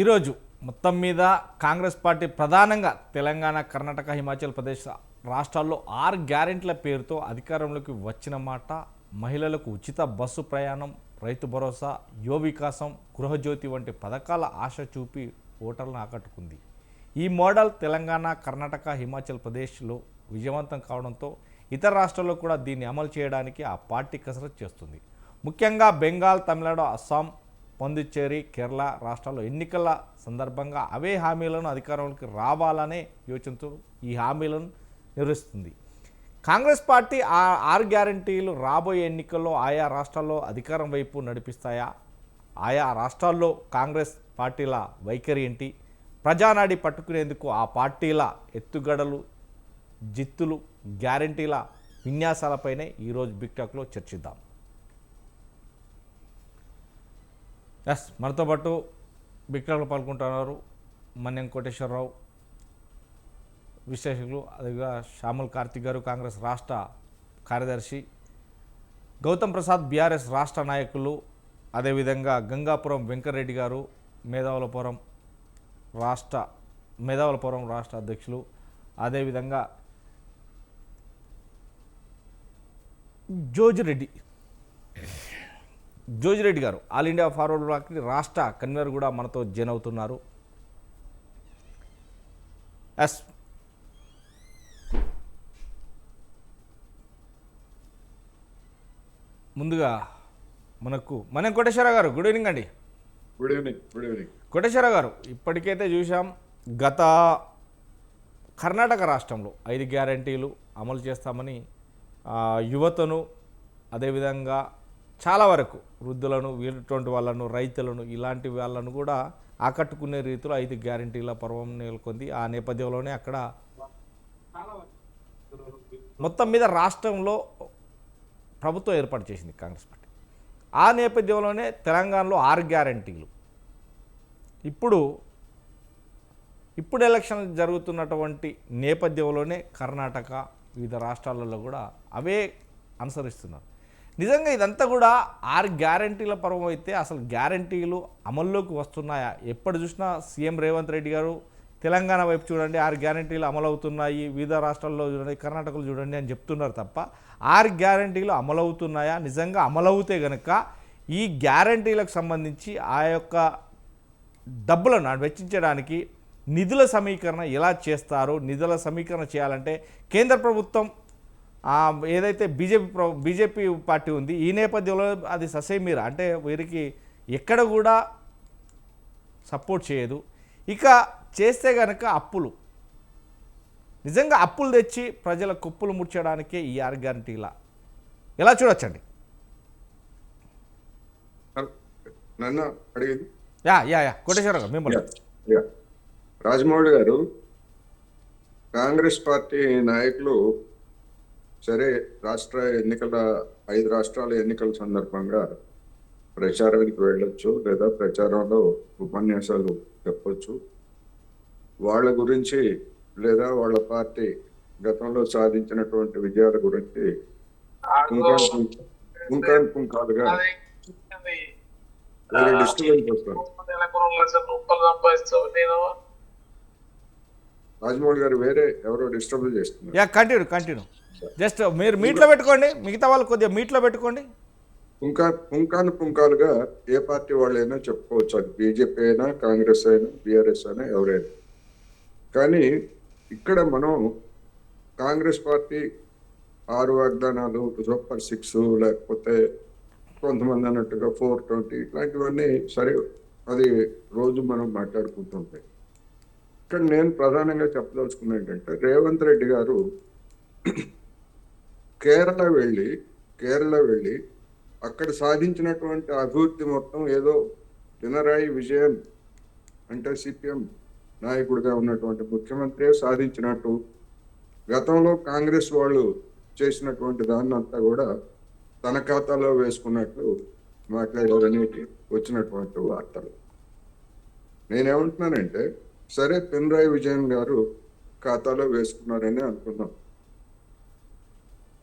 ఈరోజు మొత్తం మీద కాంగ్రెస్ పార్టీ ప్రధానంగా తెలంగాణ, కర్ణాటక, హిమాచల్ ప్రదేశ్ రాష్ట్రాల్లో 6 గ్యారెంటీల పేరుతో అధికారంలోకి వచ్చిన మాట. మహిళలకు ఉచిత బస్సు ప్రయాణం, రైతు భరోసా, యువ వికాసం, గృహజ్యోతి వంటి పథకాల ఆశ చూపి ఓటర్లను ఆకట్టుకుంది. ఈ మోడల్ తెలంగాణ, కర్ణాటక, హిమాచల్ ప్రదేశ్లో విజయవంతం కావడంతో ఇతర రాష్ట్రాల్లో కూడా దీన్ని అమలు చేయడానికి ఆ పార్టీ కసరత్తు చేస్తుంది. ముఖ్యంగా బెంగాల్, తమిళనాడు, అస్సాం, పొందుచ్చేరి, కేరళ రాష్ట్రాల్లో ఎన్నికల సందర్భంగా అవే హామీలను అధికారంలోకి రావాలనే యోచనతో ఈ హామీలను నిర్వహిస్తుంది. కాంగ్రెస్ పార్టీ ఆ 6 గ్యారంటీలు రాబోయే ఎన్నికల్లో ఆయా రాష్ట్రాల్లో అధికారం వైపు నడిపిస్తాయా? ఆయా రాష్ట్రాల్లో కాంగ్రెస్ పార్టీల వైఖరి ఏంటి? ప్రజానాడి పట్టుకునేందుకు ఆ పార్టీల ఎత్తుగడలు, జిత్తులు, గ్యారంటీల విన్యాసాలపైనే ఈరోజు బిగ్ టాక్లో చర్చిద్దాం. మనతో పాటు బిగ్ టాక్లో పాల్గొంటున్నారు మన్యం కోటేశ్వరరావు, విశ్లేషకులు, అదేవిధంగా శ్యామల్ కార్తిక్ గారు, కాంగ్రెస్ రాష్ట్ర కార్యదర్శి, గౌతమ్ ప్రసాద్, బీఆర్ఎస్ రాష్ట్ర నాయకులు, అదేవిధంగా గంగాపురం వెంకటరెడ్డి గారు, మేధావులపురం రాష్ట్ర అధ్యక్షులు, అదేవిధంగా జోజిరెడ్డి గారు, ఆల్ ఇండియా ఫార్వర్డ్ బ్లాక్ రాష్ట్ర కన్వీనర్ కూడా మనతో జాయిన్ అవుతున్నారు. ముందుగా మనం కోటేశ్వర గారు, గుడ్ ఈవినింగ్ అండి. Good evening. కోటేశ్వర గారు, ఇప్పటికైతే చూసాం గత కర్ణాటక రాష్ట్రంలో 5 గ్యారంటీలు అమలు చేస్తామని యువతను, అదేవిధంగా చాలా వరకు వృద్ధులను, వీళ్ళటువంటి వాళ్ళను, రైతులను, ఇలాంటి వాళ్ళను కూడా ఆకట్టుకునే రీతిలో 5 గ్యారంటీల పర్వం నెలకొంది. ఆ నేపథ్యంలోనే అక్కడ మొత్తం మీద రాష్ట్రంలో ప్రభుత్వం ఏర్పాటు చేసింది కాంగ్రెస్ పార్టీ. ఆ నేపథ్యంలోనే తెలంగాణలో 6 గ్యారంటీలు. ఇప్పుడు ఎలక్షన్ జరుగుతున్నటువంటి నేపథ్యంలోనే కర్ణాటక, వివిధ రాష్ట్రాలలో కూడా అవే అనుసరిస్తున్నారు. నిజంగా ఇదంతా కూడా 6 గ్యారంటీల పర్వం అయితే అసలు గ్యారంటీలు అమల్లోకి వస్తున్నాయా? ఎప్పుడు చూసినా సీఎం రేవంత్ రెడ్డి గారు తెలంగాణ వైపు చూడండి, 6 గ్యారంటీలు అమలవుతున్నాయి, వివిధ రాష్ట్రాల్లో చూడండి, కర్ణాటకలో చూడండి అని చెప్తున్నారు తప్ప 6 గ్యారంటీలు అమలవుతున్నాయా? నిజంగా అమలవుతే కనుక ఈ గ్యారంటీలకు సంబంధించి ఆ యొక్క డబ్బులను వెచ్చించడానికి నిధుల సమీకరణ ఎలా చేస్తారు? నిధుల సమీకరణ చేయాలంటే కేంద్ర ప్రభుత్వం ఏదైతే బీజేపీ పార్టీ ఉంది, ఈ నేపథ్యంలో అది ససేమీరా, అంటే వీరికి ఎక్కడ కూడా సపోర్ట్ చేయదు. ఇక చేస్తే కనుక నిజంగా అప్పులు తెచ్చి ప్రజల కుప్పులు ముడ్చడానికే ఈ 6 గ్యారంటీల ఎలా చూడొచ్చండి? నన్ను అడిగింది కోటేశ్వర గారు మిమ్మల్ని. రాజమౌళి గారు, కాంగ్రెస్ పార్టీ నాయకులు సరే రాష్ట్ర ఎన్నికల 5 రాష్ట్రాల ఎన్నికల సందర్భంగా ప్రచారానికి వెళ్ళొచ్చు, లేదా ప్రచారంలో ఉపన్యాసాలు చెప్పొచ్చు. వాళ్ళ గురించి లేదా వాళ్ళ పార్టీ గతంలో సాధించినటువంటి విజయాల గురించి పుంకాలుగా డిస్టర్బెన్స్ వస్తారు. రాజమౌళి గారు వేరే ఎవరో డిస్టర్బ్ చేస్తున్నారు. కంటిన్యూ జస్ట్ మీరు మీట్లో పెట్టుకోండి, మిగతా వాళ్ళు కొద్దిగా మీట్లో పెట్టుకోండి. పుంకాలుగా ఏ పార్టీ వాళ్ళైనా చెప్పుకోవచ్చు, అది బీజేపీ అయినా, కాంగ్రెస్ అయినా, బీఆర్ఎస్ అయినా, ఎవరైనా. కానీ ఇక్కడ మనం కాంగ్రెస్ పార్టీ 6 వాగ్దానాలు, సూపర్ 6, లేకపోతే కొంతమంది అన్నట్టుగా 420, ఇట్లాంటివన్నీ సరే అది రోజు మనం మాట్లాడుకుంటుంటాయి. ఇక్కడ నేను ప్రధానంగా చెప్పదలుచుకున్నా ఏంటంటే, రేవంత్ రెడ్డి గారు కేరళ వెళ్ళి అక్కడ సాధించినటువంటి అభివృద్ధి మొత్తం ఏదో పినరాయి విజయన్ అంటే సిపిఎం నాయకుడిగా ఉన్నటువంటి ముఖ్యమంత్రి సాధించినట్టు, గతంలో కాంగ్రెస్ వాళ్ళు చేసినటువంటి దాన్ని అంతా కూడా తన ఖాతాలో వేసుకున్నట్లు మాట్లాడారని వచ్చినటువంటి వార్తలు. నేనేమంటున్నానంటే, సరే పినరాయి విజయన్ గారు ఖాతాలో వేసుకున్నారని అనుకున్నాం.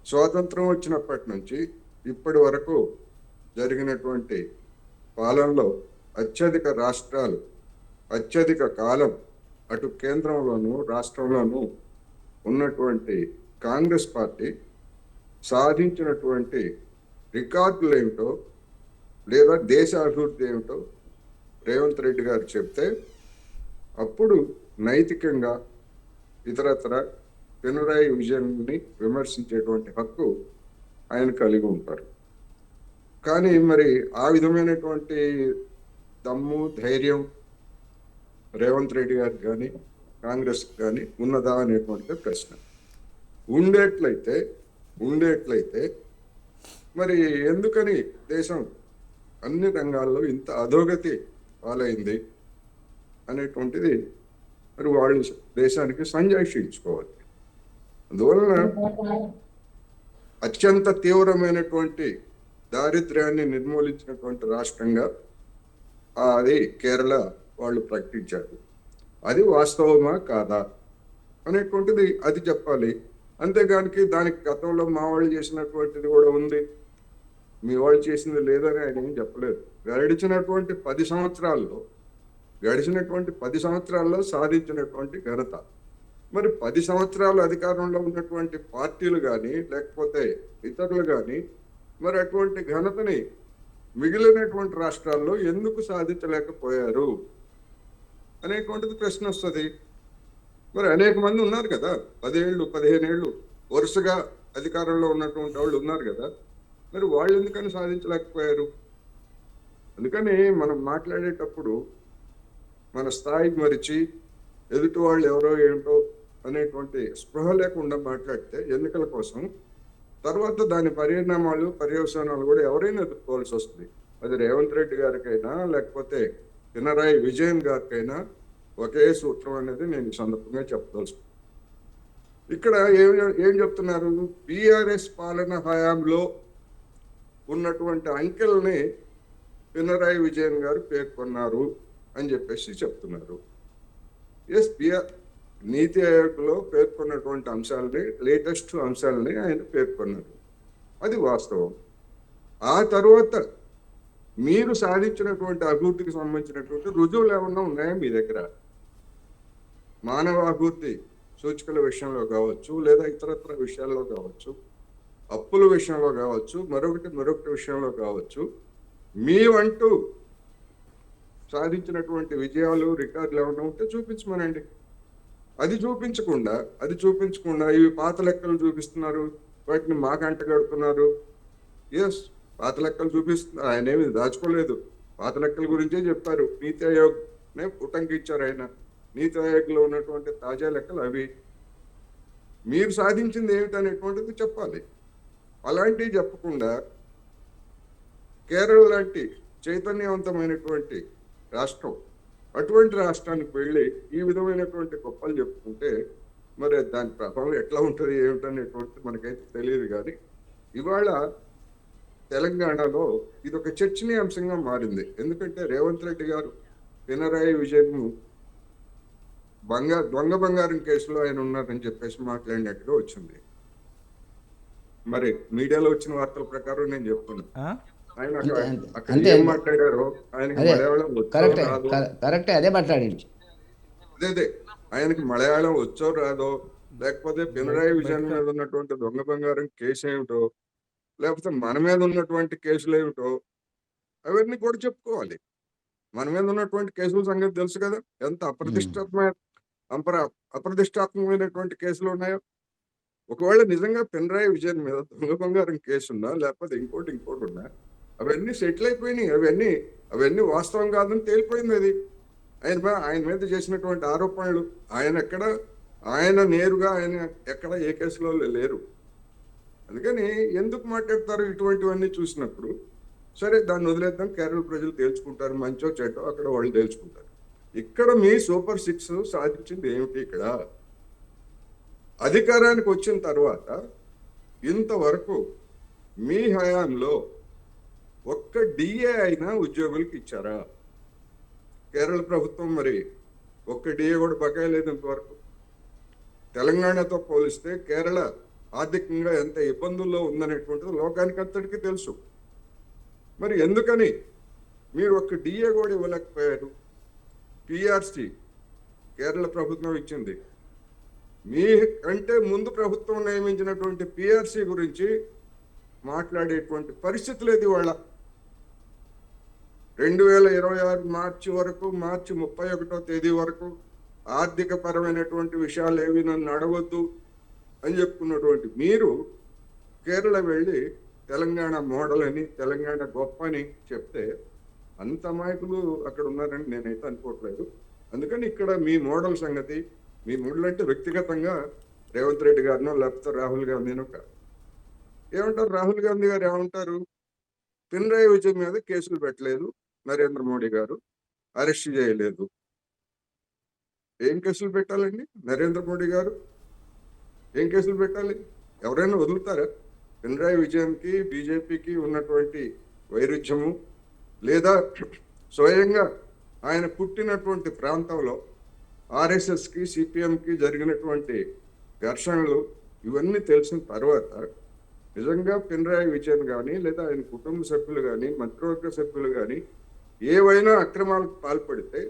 స్వాతంత్రం వచ్చినప్పటి నుంచి ఇప్పటి వరకు జరిగినటువంటి పాలనలో అత్యధిక రాష్ట్రాలు అత్యధిక కాలం అటు కేంద్రంలోనూ రాష్ట్రంలోనూ ఉన్నటువంటి కాంగ్రెస్ పార్టీ సాధించినటువంటి రికార్డులు ఏమిటో లేదా దేశ అభివృద్ధి ఏమిటో రేవంత్ రెడ్డి గారు చెప్తే అప్పుడు నైతికంగా ఇతరత్ర పినరాయి విజయన్ని విమర్శించేటువంటి హక్కు ఆయన కలిగి ఉంటారు. కానీ మరి ఆ విధమైనటువంటి దమ్ము ధైర్యం రేవంత్ రెడ్డి గారికి కానీ కాంగ్రెస్ కానీ ఉన్నదా అనేటువంటిది ప్రశ్న. ఉండేట్లయితే మరి ఎందుకని దేశం అన్ని రంగాల్లో ఇంత అధోగతి పాలైంది అనేటువంటిది మరి వాళ్ళు దేశానికి సంజాయిషించుకోవాలి. అందువలన అత్యంత తీవ్రమైనటువంటి దారిద్ర్యాన్ని నిర్మూలించినటువంటి రాష్ట్రంగా అది కేరళ వాళ్ళు ప్రకటించారు. అది వాస్తవమా కాదా అనేటువంటిది అది చెప్పాలి. అంతేగానికి దానికి గతంలో మా వాళ్ళు చేసినటువంటిది కూడా ఉంది, మీ వాళ్ళు చేసింది లేదని ఆయన ఏం చెప్పలేదు. గడిచినటువంటి 10 సంవత్సరాల్లో సాధించినటువంటి ఘనత. మరి 10 సంవత్సరాలు అధికారంలో ఉన్నటువంటి పార్టీలు కానీ లేకపోతే ఇతరులు కానీ మరి అటువంటి ఘనతని మిగిలినటువంటి రాష్ట్రాల్లో ఎందుకు సాధించలేకపోయారు అనేటువంటిది ప్రశ్న వస్తుంది. మరి అనేక మంది ఉన్నారు కదా, 10 ఏళ్ళు 15 ఏళ్ళు వరుసగా అధికారంలో ఉన్నటువంటి వాళ్ళు ఉన్నారు కదా, మరి వాళ్ళు ఎందుకని సాధించలేకపోయారు? అందుకని మనం మాట్లాడేటప్పుడు మన స్థాయికి మరిచి ఎదుటి వాళ్ళు ఎవరో ఏంటో అనేటువంటి స్పృహ లేకుండా మాట్లాడితే ఎన్నికల కోసం తర్వాత దాని పరిణామాలు పర్యవసానాలు కూడా ఎవరైనా ఎదుర్కోవాల్సి వస్తుంది. అది రేవంత్ రెడ్డి గారికైనా లేకపోతే పినరాయి విజయన్ గారికైనా ఒకే సూత్రం అనేది నేను ఈ సందర్భంగా చెప్పదలుచుకున్నాను. ఇక్కడ ఏం చెప్తున్నారు? బీఆర్ఎస్ పాలన హయాంలో ఉన్నటువంటి అంకెల్ని పినరాయి విజయన్ గారు పేర్కొన్నారు అని చెప్పేసి చెప్తున్నారు. ఎస్, నీతి ఆయోగ్లో పేర్కొన్నటువంటి అంశాలని, లేటెస్ట్ అంశాలని ఆయన పేర్కొన్నారు. అది వాస్తవం. ఆ తర్వాత మీరు సాధించినటువంటి అభివృద్ధికి సంబంధించినటువంటి రుజువులు ఏమన్నా ఉన్నాయా మీ దగ్గర? మానవ అభివృద్ధి సూచికల విషయంలో కావచ్చు, లేదా ఇతరత్ర విషయాల్లో కావచ్చు, అప్పుల విషయంలో కావచ్చు, మరొకటి విషయంలో కావచ్చు, మీవంటూ సాధించినటువంటి విజయాలు రికార్డులు ఏమన్నా ఉంటే చూపించమనండి. అది చూపించకుండా ఇవి పాత లెక్కలు చూపిస్తున్నారు, వాటిని మాకంట కడుతున్నారు. ఎస్, పాత లెక్కలు చూపిస్తున్నారు, ఆయన ఏమి దాచుకోలేదు, పాత లెక్కల గురించే చెప్పారు. నీతి ఆయోగ్ ఉటంకిచ్చారు ఆయన. నీతి ఆయోగ్లో ఉన్నటువంటి తాజా లెక్కలు అవి. మీరు సాధించింది ఏమిటనేటువంటిది చెప్పాలి. అలాంటివి చెప్పకుండా కేరళ లాంటి చైతన్యవంతమైనటువంటి రాష్ట్రం, అటువంటి రాష్ట్రానికి వెళ్ళి ఈ విధమైనటువంటి గొప్పలు చెప్పుకుంటే మరి దాని ప్రభావం ఎట్లా ఉంటుంది ఏమిటనేటువంటిది మనకైతే తెలియదు. కానీ ఇవాళ తెలంగాణలో ఇది ఒక చర్చనీయాంశంగా మారింది. ఎందుకంటే రేవంత్ రెడ్డి గారు పినరాయి విజయన్ దొంగ బంగారం కేసులో ఆయన ఉన్నారని చెప్పేసి మాట్లాడినట్టుగా వచ్చింది. మరి మీడియాలో వచ్చిన వార్తల ప్రకారం నేను చెప్తున్నా, ఆయన అక్కడ ఏం మాట్లాడారో ఆయనకి మలయాళం అదే ఆయనకి మలయాళం వచ్చో రాదో, లేకపోతే పినరాయి విజయన్ మీద ఉన్నటువంటి దొంగ బంగారం కేసు ఏమిటో, లేకపోతే మన మీద ఉన్నటువంటి కేసులు ఏమిటో అవన్నీ కూడా చెప్పుకోవాలి. మన మీద ఉన్నటువంటి కేసుల సంగతి తెలుసు కదా, ఎంత అప్రతిష్టాత్మకమైనటువంటి కేసులు ఉన్నాయో. ఒకవేళ నిజంగా పినరాయి విజయన్ మీద దొంగ బంగారం కేసు ఉన్నా, లేకపోతే ఇంకోటి ఉన్నా, అవన్నీ సెటిల్ అయిపోయినాయి. అవన్నీ వాస్తవం కాదని తేలిపోయింది. అది ఆయన మీద చేసినటువంటి ఆరోపణలు ఆయన నేరుగా ఎక్కడ ఏ కేసులో లేరు. అందుకని ఎందుకు మాట్లాడతారు ఇటువంటివన్నీ చూసినప్పుడు? సరే, దాన్ని వదిలేద్దాం, కేరళ ప్రజలు తేల్చుకుంటారు, మంచో చెడ్డో అక్కడ వాళ్ళు తేల్చుకుంటారు. ఇక్కడ మీ సూపర్ 6 సాధించింది ఏమిటి? ఇక్కడ అధికారానికి వచ్చిన తర్వాత ఇంతవరకు మీ హయాంలో ఒక్క డిఏ అయినా ఉద్యోగులకు ఇచ్చారా? కేరళ ప్రభుత్వం మరి ఒక్క డిఏ కూడా బకాయి లేదు ఇంతవరకు. తెలంగాణతో పోలిస్తే కేరళ ఆర్థికంగా ఎంత ఇబ్బందుల్లో ఉందనేటువంటిది లోకానికి అంతటికీ తెలుసు. మరి ఎందుకని మీరు ఒక్క డిఏ కూడా ఇవ్వలేకపోయారు? పిఆర్సి కేరళ ప్రభుత్వం ఇచ్చింది. మీ కంటే ముందు ప్రభుత్వం నియమించినటువంటి పిఆర్సి గురించి మాట్లాడేటువంటి పరిస్థితి లేదు ఇవాళ. 2026 మార్చి వరకు, మార్చి 31వ తేదీ వరకు ఆర్థిక పరమైనటువంటి విషయాలు ఏవి నన్ను అడగొద్దు అని చెప్పుకున్నటువంటి మీరు కేరళ వెళ్ళి తెలంగాణ మోడల్ అని, తెలంగాణ గొప్ప అని చెప్తే అంత అమాయకులు అక్కడ ఉన్నారని నేనైతే అనుకోవట్లేదు. అందుకని ఇక్కడ మీ మోడల్ సంగతి, మీ మోడల్ అంటే వ్యక్తిగతంగా రేవంత్ రెడ్డి గారినో లేకపోతే రాహుల్ గాంధీనో కాదు. ఏమంటారు రాహుల్ గాంధీ గారు? ఏమంటారు? పినరాయి విజయన్ మీద కేసులు పెట్టలేదు నరేంద్ర మోడీ గారు, అరెస్ట్ చేయలేదు. ఏం కేసులు పెట్టాలండి నరేంద్ర మోడీ గారు? ఏం కేసులు పెట్టాలి? ఎవరైనా వదులుతారా? పినరాయి విజయన్కి బీజేపీకి ఉన్నటువంటి వైరుధ్యము, లేదా స్వయంగా ఆయన పుట్టినటువంటి ప్రాంతంలో ఆర్ఎస్ఎస్కి సిపిఎంకి జరిగినటువంటి ఘర్షణలు ఇవన్నీ తెలిసిన తర్వాత నిజంగా పినరాయి విజయన్ కానీ, లేదా ఆయన కుటుంబ సభ్యులు కానీ, మంత్రివర్గ సభ్యులు కానీ ఏవైనా అక్రమాలకు పాల్పడితే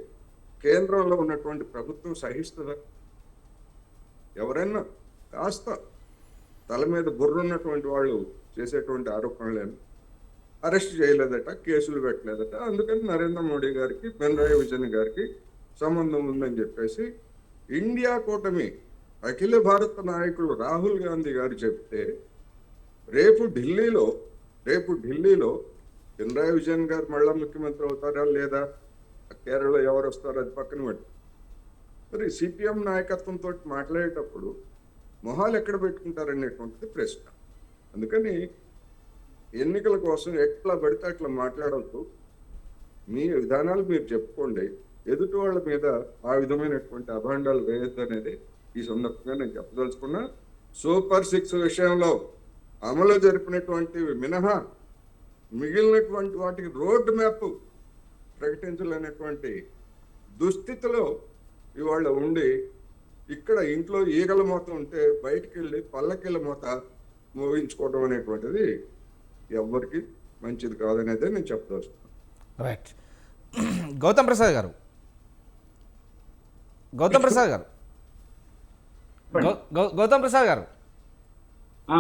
కేంద్రంలో ఉన్నటువంటి ప్రభుత్వం సహిస్తుందా? ఎవరైనా కాస్త తల మీద బుర్ర ఉన్నటువంటి వాళ్ళు చేసేటువంటి ఆరోపణలేను అరెస్ట్ చేయలేదట, కేసులు పెట్టలేదట. అందుకని నరేంద్ర మోడీ గారికి, పినరాయి విజయన్ గారికి సంబంధం ఉందని చెప్పేసి ఇండియా కూటమి అఖిల భారత నాయకులు రాహుల్ గాంధీ గారు చెప్తే రేపు ఢిల్లీలో పినరాయి విజయన్ గారు మళ్ళా ముఖ్యమంత్రి అవుతారా లేదా, కేరళలో ఎవరు వస్తారో అది పక్కన పెట్టి, మరి సిపిఎం నాయకత్వంతో మాట్లాడేటప్పుడు మొహాలు ఎక్కడ పెట్టుకుంటారనేటువంటిది ప్రశ్న. అందుకని ఎన్నికల కోసం ఎట్లా పడితే అట్లా మాట్లాడవద్దు. మీ విధానాలు మీరు చెప్పుకోండి, ఎదుటి వాళ్ళ మీద ఆ విధమైనటువంటి అభాండాలు వేయొద్దు అనేది ఈ సందర్భంగా నేను చెప్పదలుచుకున్నా. సూపర్ 6 విషయంలో అమలు జరిపినటువంటివి మినహా మిగిలినటువంటి వాటికి రోడ్ మ్యాప్ ప్రకటించలేనటువంటి దుస్థితిలో ఇవాళ ఉండి, ఇక్కడ ఇంట్లో ఈగల మూత ఉంటే బయటికి వెళ్ళి పల్లకిళ్ళ మూత మోగించుకోవడం అనేటువంటిది ఎవరికి మంచిది కాదనేదే నేను చెప్పదలుచుకున్నాను. రైట్. గౌతమ్ ప్రసాద్ గారు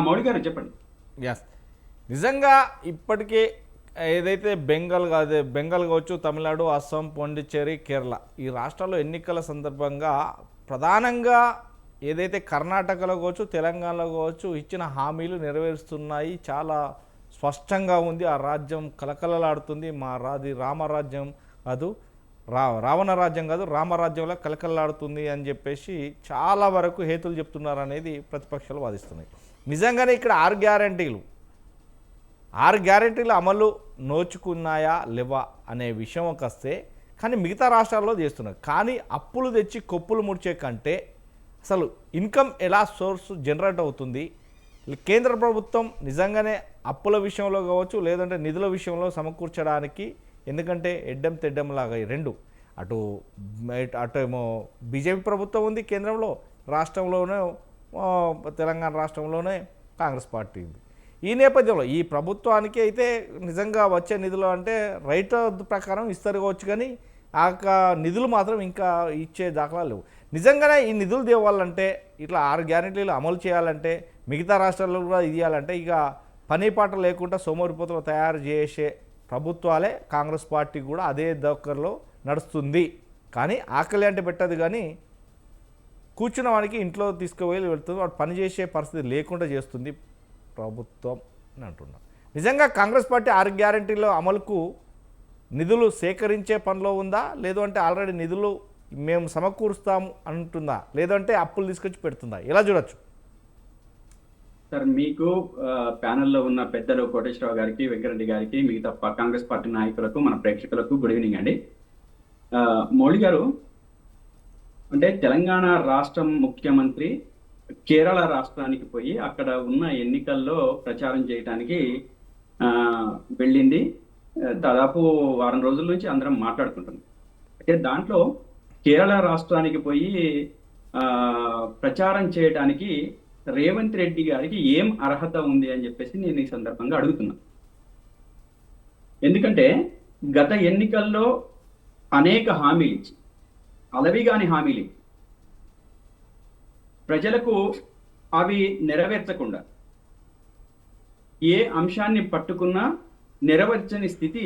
మౌళి గారు చెప్పండి. ఎస్, నిజంగా ఇప్పటికే ఏదైతే బెంగాల్ కావచ్చు, తమిళనాడు, అస్సాం, పాండిచ్చేరి, కేరళ ఈ రాష్ట్రాల్లో ఎన్నికల సందర్భంగా ప్రధానంగా ఏదైతే కర్ణాటకలో కావచ్చు, తెలంగాణలో కావచ్చు ఇచ్చిన హామీలు నెరవేరుస్తున్నాయి. చాలా స్పష్టంగా ఉంది. ఆ రాజ్యం కలకలలాడుతుంది. రామరాజ్యం కాదు, రావణ రాజ్యం కాదు, రామరాజ్యంలో కలకలలాడుతుంది అని చెప్పేసి చాలా వరకు హేతులు చెప్తున్నారు అనేది ప్రతిపక్షాలు వాదిస్తున్నాయి. నిజంగానే ఇక్కడ 6 గ్యారెంటీలు అమలు నోచుకున్నాయా లేవా అనే విషయంకి వస్తే, కానీ మిగతా రాష్ట్రాల్లో చేస్తున్నారు. కానీ అప్పులు తెచ్చి కొప్పులు ముడిచే కంటే అసలు ఇన్కమ్ ఎలా సోర్స్ జనరేట్ అవుతుంది, కేంద్ర ప్రభుత్వం నిజంగానే అప్పుల విషయంలో కావచ్చు, లేదంటే నిధుల విషయంలో సమకూర్చడానికి, ఎందుకంటే ఎడ్డం తెడ్డంలాగా ఈ రెండు, అటేమో బీజేపీ ప్రభుత్వం ఉంది కేంద్రంలో, రాష్ట్రంలోనే తెలంగాణ రాష్ట్రంలోనే కాంగ్రెస్ పార్టీ ఉంది. ఈ నేపథ్యంలో ఈ ప్రభుత్వానికి అయితే నిజంగా వచ్చే నిధులు అంటే రైట్ ప్రకారం ఇస్తారు కావచ్చు, కానీ ఆ నిధులు మాత్రం ఇంకా ఇచ్చే దాఖలా లేవు. నిజంగానే ఈ నిధులు తేవాలంటే, ఇట్లా 6 గ్యారెంటీలు అమలు చేయాలంటే, మిగతా రాష్ట్రాల్లో కూడా ఇవ్వాలంటే ఇక పని పాట లేకుండా సోమరిపోతులు తయారు చేసే ప్రభుత్వాలే కాంగ్రెస్ పార్టీ కూడా అదే దక్కర్లో నడుస్తుంది. కానీ ఆకలి అంటే పెట్టదు, కానీ కూర్చున్న వానికి ఇంట్లో తీసుకువెళ్ళి వెళ్తుంది, వాడు పని చేసే పరిస్థితి లేకుండా చేస్తుంది ప్రభుత్వం అని అంటున్నాం. నిజంగా కాంగ్రెస్ పార్టీ 6 గ్యారెంటీల అమలుకు నిధులు సేకరించే పనిలో ఉందా, లేదు అంటే ఆల్రెడీ నిధులు మేము సమకూరుస్తాము అంటుందా, లేదంటే అప్పులు తీసుకొచ్చి పెడుతుందా, ఎలా చూడొచ్చు? సార్, మీకు ప్యానెల్లో ఉన్న పెద్దలు కోటేశ్వరరావు గారికి, వెంకరెడ్డి గారికి, మిగతా కాంగ్రెస్ పార్టీ నాయకులకు, మన ప్రేక్షకులకు గుడ్ ఈవినింగ్ అండి. మౌళి గారు, అంటే తెలంగాణ రాష్ట్రం ముఖ్యమంత్రి కేరళ రాష్ట్రానికి పోయి అక్కడ ఉన్న ఎన్నికల్లో ప్రచారం చేయడానికి వెళ్ళింది. దాదాపు వారం రోజుల నుంచి అందరం మాట్లాడుకుంటున్నాం. అయితే దాంట్లో కేరళ రాష్ట్రానికి పోయి ప్రచారం చేయడానికి రేవంత్ రెడ్డి గారికి ఏం అర్హత ఉంది అని చెప్పేసి నేను ఈ సందర్భంగా అడుగుతున్నా. ఎందుకంటే గత ఎన్నికల్లో అనేక హామీలు ఇచ్చి అలవిగాని హామీలు ప్రజలకు అవి నెరవేర్చకుండా ఏ అంశాన్ని పట్టుకున్నా నెరవేర్చని స్థితి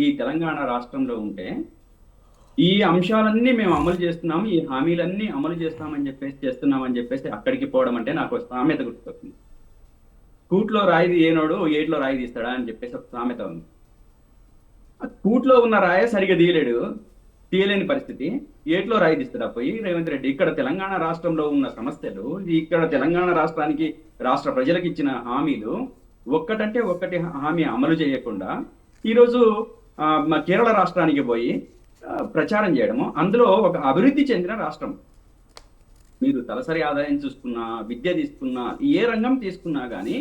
ఈ తెలంగాణ రాష్ట్రంలో ఉంటే ఈ అంశాలన్నీ మేము అమలు చేస్తున్నాము, ఈ హామీలన్నీ అమలు చేస్తున్నామని చెప్పేసి అక్కడికి పోవడం అంటే నాకు ఒక సామెత గుర్తుకొస్తుంది. కూట్లో రాయి ఏనోడు ఏట్లో రాయి తీస్తాడా అని చెప్పేసి ఒక సామెత ఉంది. ఆ కూట్లో ఉన్న రాయ సరిగా తీయలేని పరిస్థితి, ఏట్లో రాయి తీస్తాడా పోయి రేవంత్ రెడ్డి. ఇక్కడ తెలంగాణ రాష్ట్రంలో ఉన్న సమస్యలు, ఇక్కడ తెలంగాణ రాష్ట్రానికి రాష్ట్ర ప్రజలకు ఇచ్చిన హామీలు ఒక్కటంటే ఒక్కటి హామీ అమలు చేయకుండా ఈరోజు కేరళ రాష్ట్రానికి పోయి ప్రచారం చేయడము. అందులో ఒక అభివృద్ధి చెందిన రాష్ట్రం. మీరు తలసరి ఆదాయం చూసుకున్నా, విద్య తీసుకున్నా, ఏ రంగం తీసుకున్నా కానీ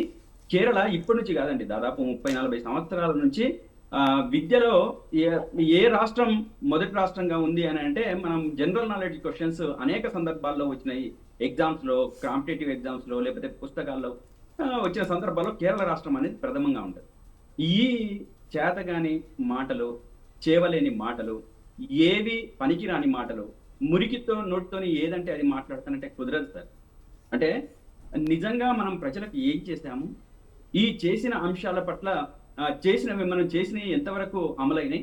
కేరళ ఇప్పటి నుంచి కాదండి, దాదాపు 30-40 సంవత్సరాల నుంచి విద్యలో ఏ రాష్ట్రం మొదటి రాష్ట్రంగా ఉంది అని అంటే మనం జనరల్ నాలెడ్జ్ క్వశ్చన్స్ అనేక సందర్భాల్లో వచ్చినాయి. ఎగ్జామ్స్లో, కాంపిటేటివ్ ఎగ్జామ్స్లో, లేకపోతే పుస్తకాల్లో వచ్చిన సందర్భాల్లో కేరళ రాష్ట్రం అనేది ప్రథమంగా ఉంటుంది. ఈ చేతగాని మాటలు, చేవలేని మాటలు, ఏవి పనికిరాని మాటలు, మురికితో నోటితోని ఏదంటే అది మాట్లాడతానంటే కుదరదు సార్. అంటే నిజంగా మనం ప్రజలకు ఏం చేశాము, ఈ చేసిన అంశాల పట్ల మనం చేసినవి ఎంతవరకు అమలైనాయి,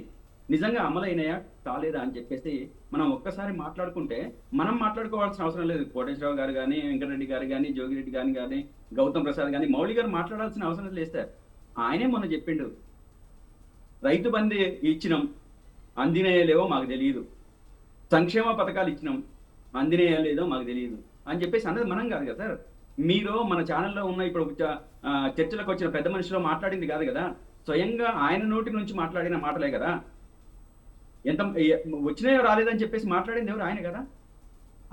నిజంగా అమలైనాయా కాలేదా అని చెప్పేసి మనం ఒక్కసారి మాట్లాడుకుంటే, మనం మాట్లాడుకోవాల్సిన అవసరం లేదు. కోటేశ్వరరావు గారు కానీ, వెంకటరెడ్డి గారు కానీ, జోగిరెడ్డి గారు కానీ, గౌతమ్ ప్రసాద్ కానీ, మౌళి గారు మాట్లాడాల్సిన అవసరం లేదు సార్. ఆయనే మొన్న చెప్పిండు, రైతు బంధు ఇచ్చినాం, అందినయో లేవో మాకు తెలియదు, సంక్షేమ పథకాలు ఇచ్చినాం, అందినయో లేదో మాకు తెలియదు అని చెప్పేసి అన్నది మనం కాదు కదా సార్. మీరు మన ఛానల్లో ఉన్న ఇప్పుడు చర్చలకు వచ్చిన పెద్ద మనిషిలో మాట్లాడింది కాదు కదా, స్వయంగా ఆయన నోటి నుంచి మాట్లాడిన మాటలే కదా. ఎంత వచ్చినాయో రాలేదని చెప్పేసి మాట్లాడింది ఎవరు? ఆయన కదా.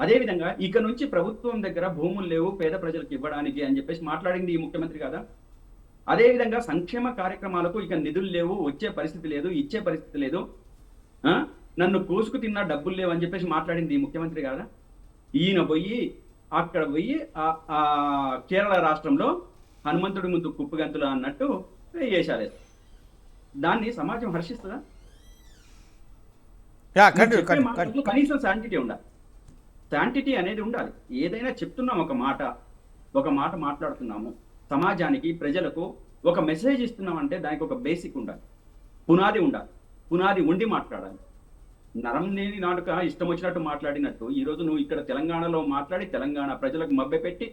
అదేవిధంగా ఇక నుంచి ప్రభుత్వం దగ్గర భూములు లేవు పేద ప్రజలకు ఇవ్వడానికి అని చెప్పేసి మాట్లాడింది ఈ ముఖ్యమంత్రి కదా. అదేవిధంగా సంక్షేమ కార్యక్రమాలకు ఇక నిధులు లేవు, వచ్చే పరిస్థితి లేదు, ఇచ్చే పరిస్థితి లేదు, నన్ను కోసుకు తిన్నా డబ్బులు లేవు అని చెప్పేసి మాట్లాడింది ఈ ముఖ్యమంత్రి కదా. ఈయన పోయి అక్కడ పోయి కేరళ రాష్ట్రంలో హనుమంతుడి ముందు కుప్పగంతులు అన్నట్టు వేశాలేదు. దాన్ని సమాజం హర్షిస్తుందా? కనీసం శాంటిటీ ఉండాలి. శాంటిటీ అనేది ఉండాలి. ఏదైనా చెప్తున్నాం, ఒక మాట మాట్లాడుతున్నాము, సమాజానికి ప్రజలకు ఒక మెసేజ్ ఇస్తున్నామంటే దానికి ఒక బేసిక్ ఉండాలి, పునాది ఉండాలి. పునాది ఉండి మాట్లాడాలి. నరం లేని నాటుక ఇష్టం వచ్చినట్టు మాట్లాడినట్టు ఈరోజు నువ్వు ఇక్కడ తెలంగాణలో మాట్లాడి తెలంగాణ ప్రజలకు మభ్యపెట్టి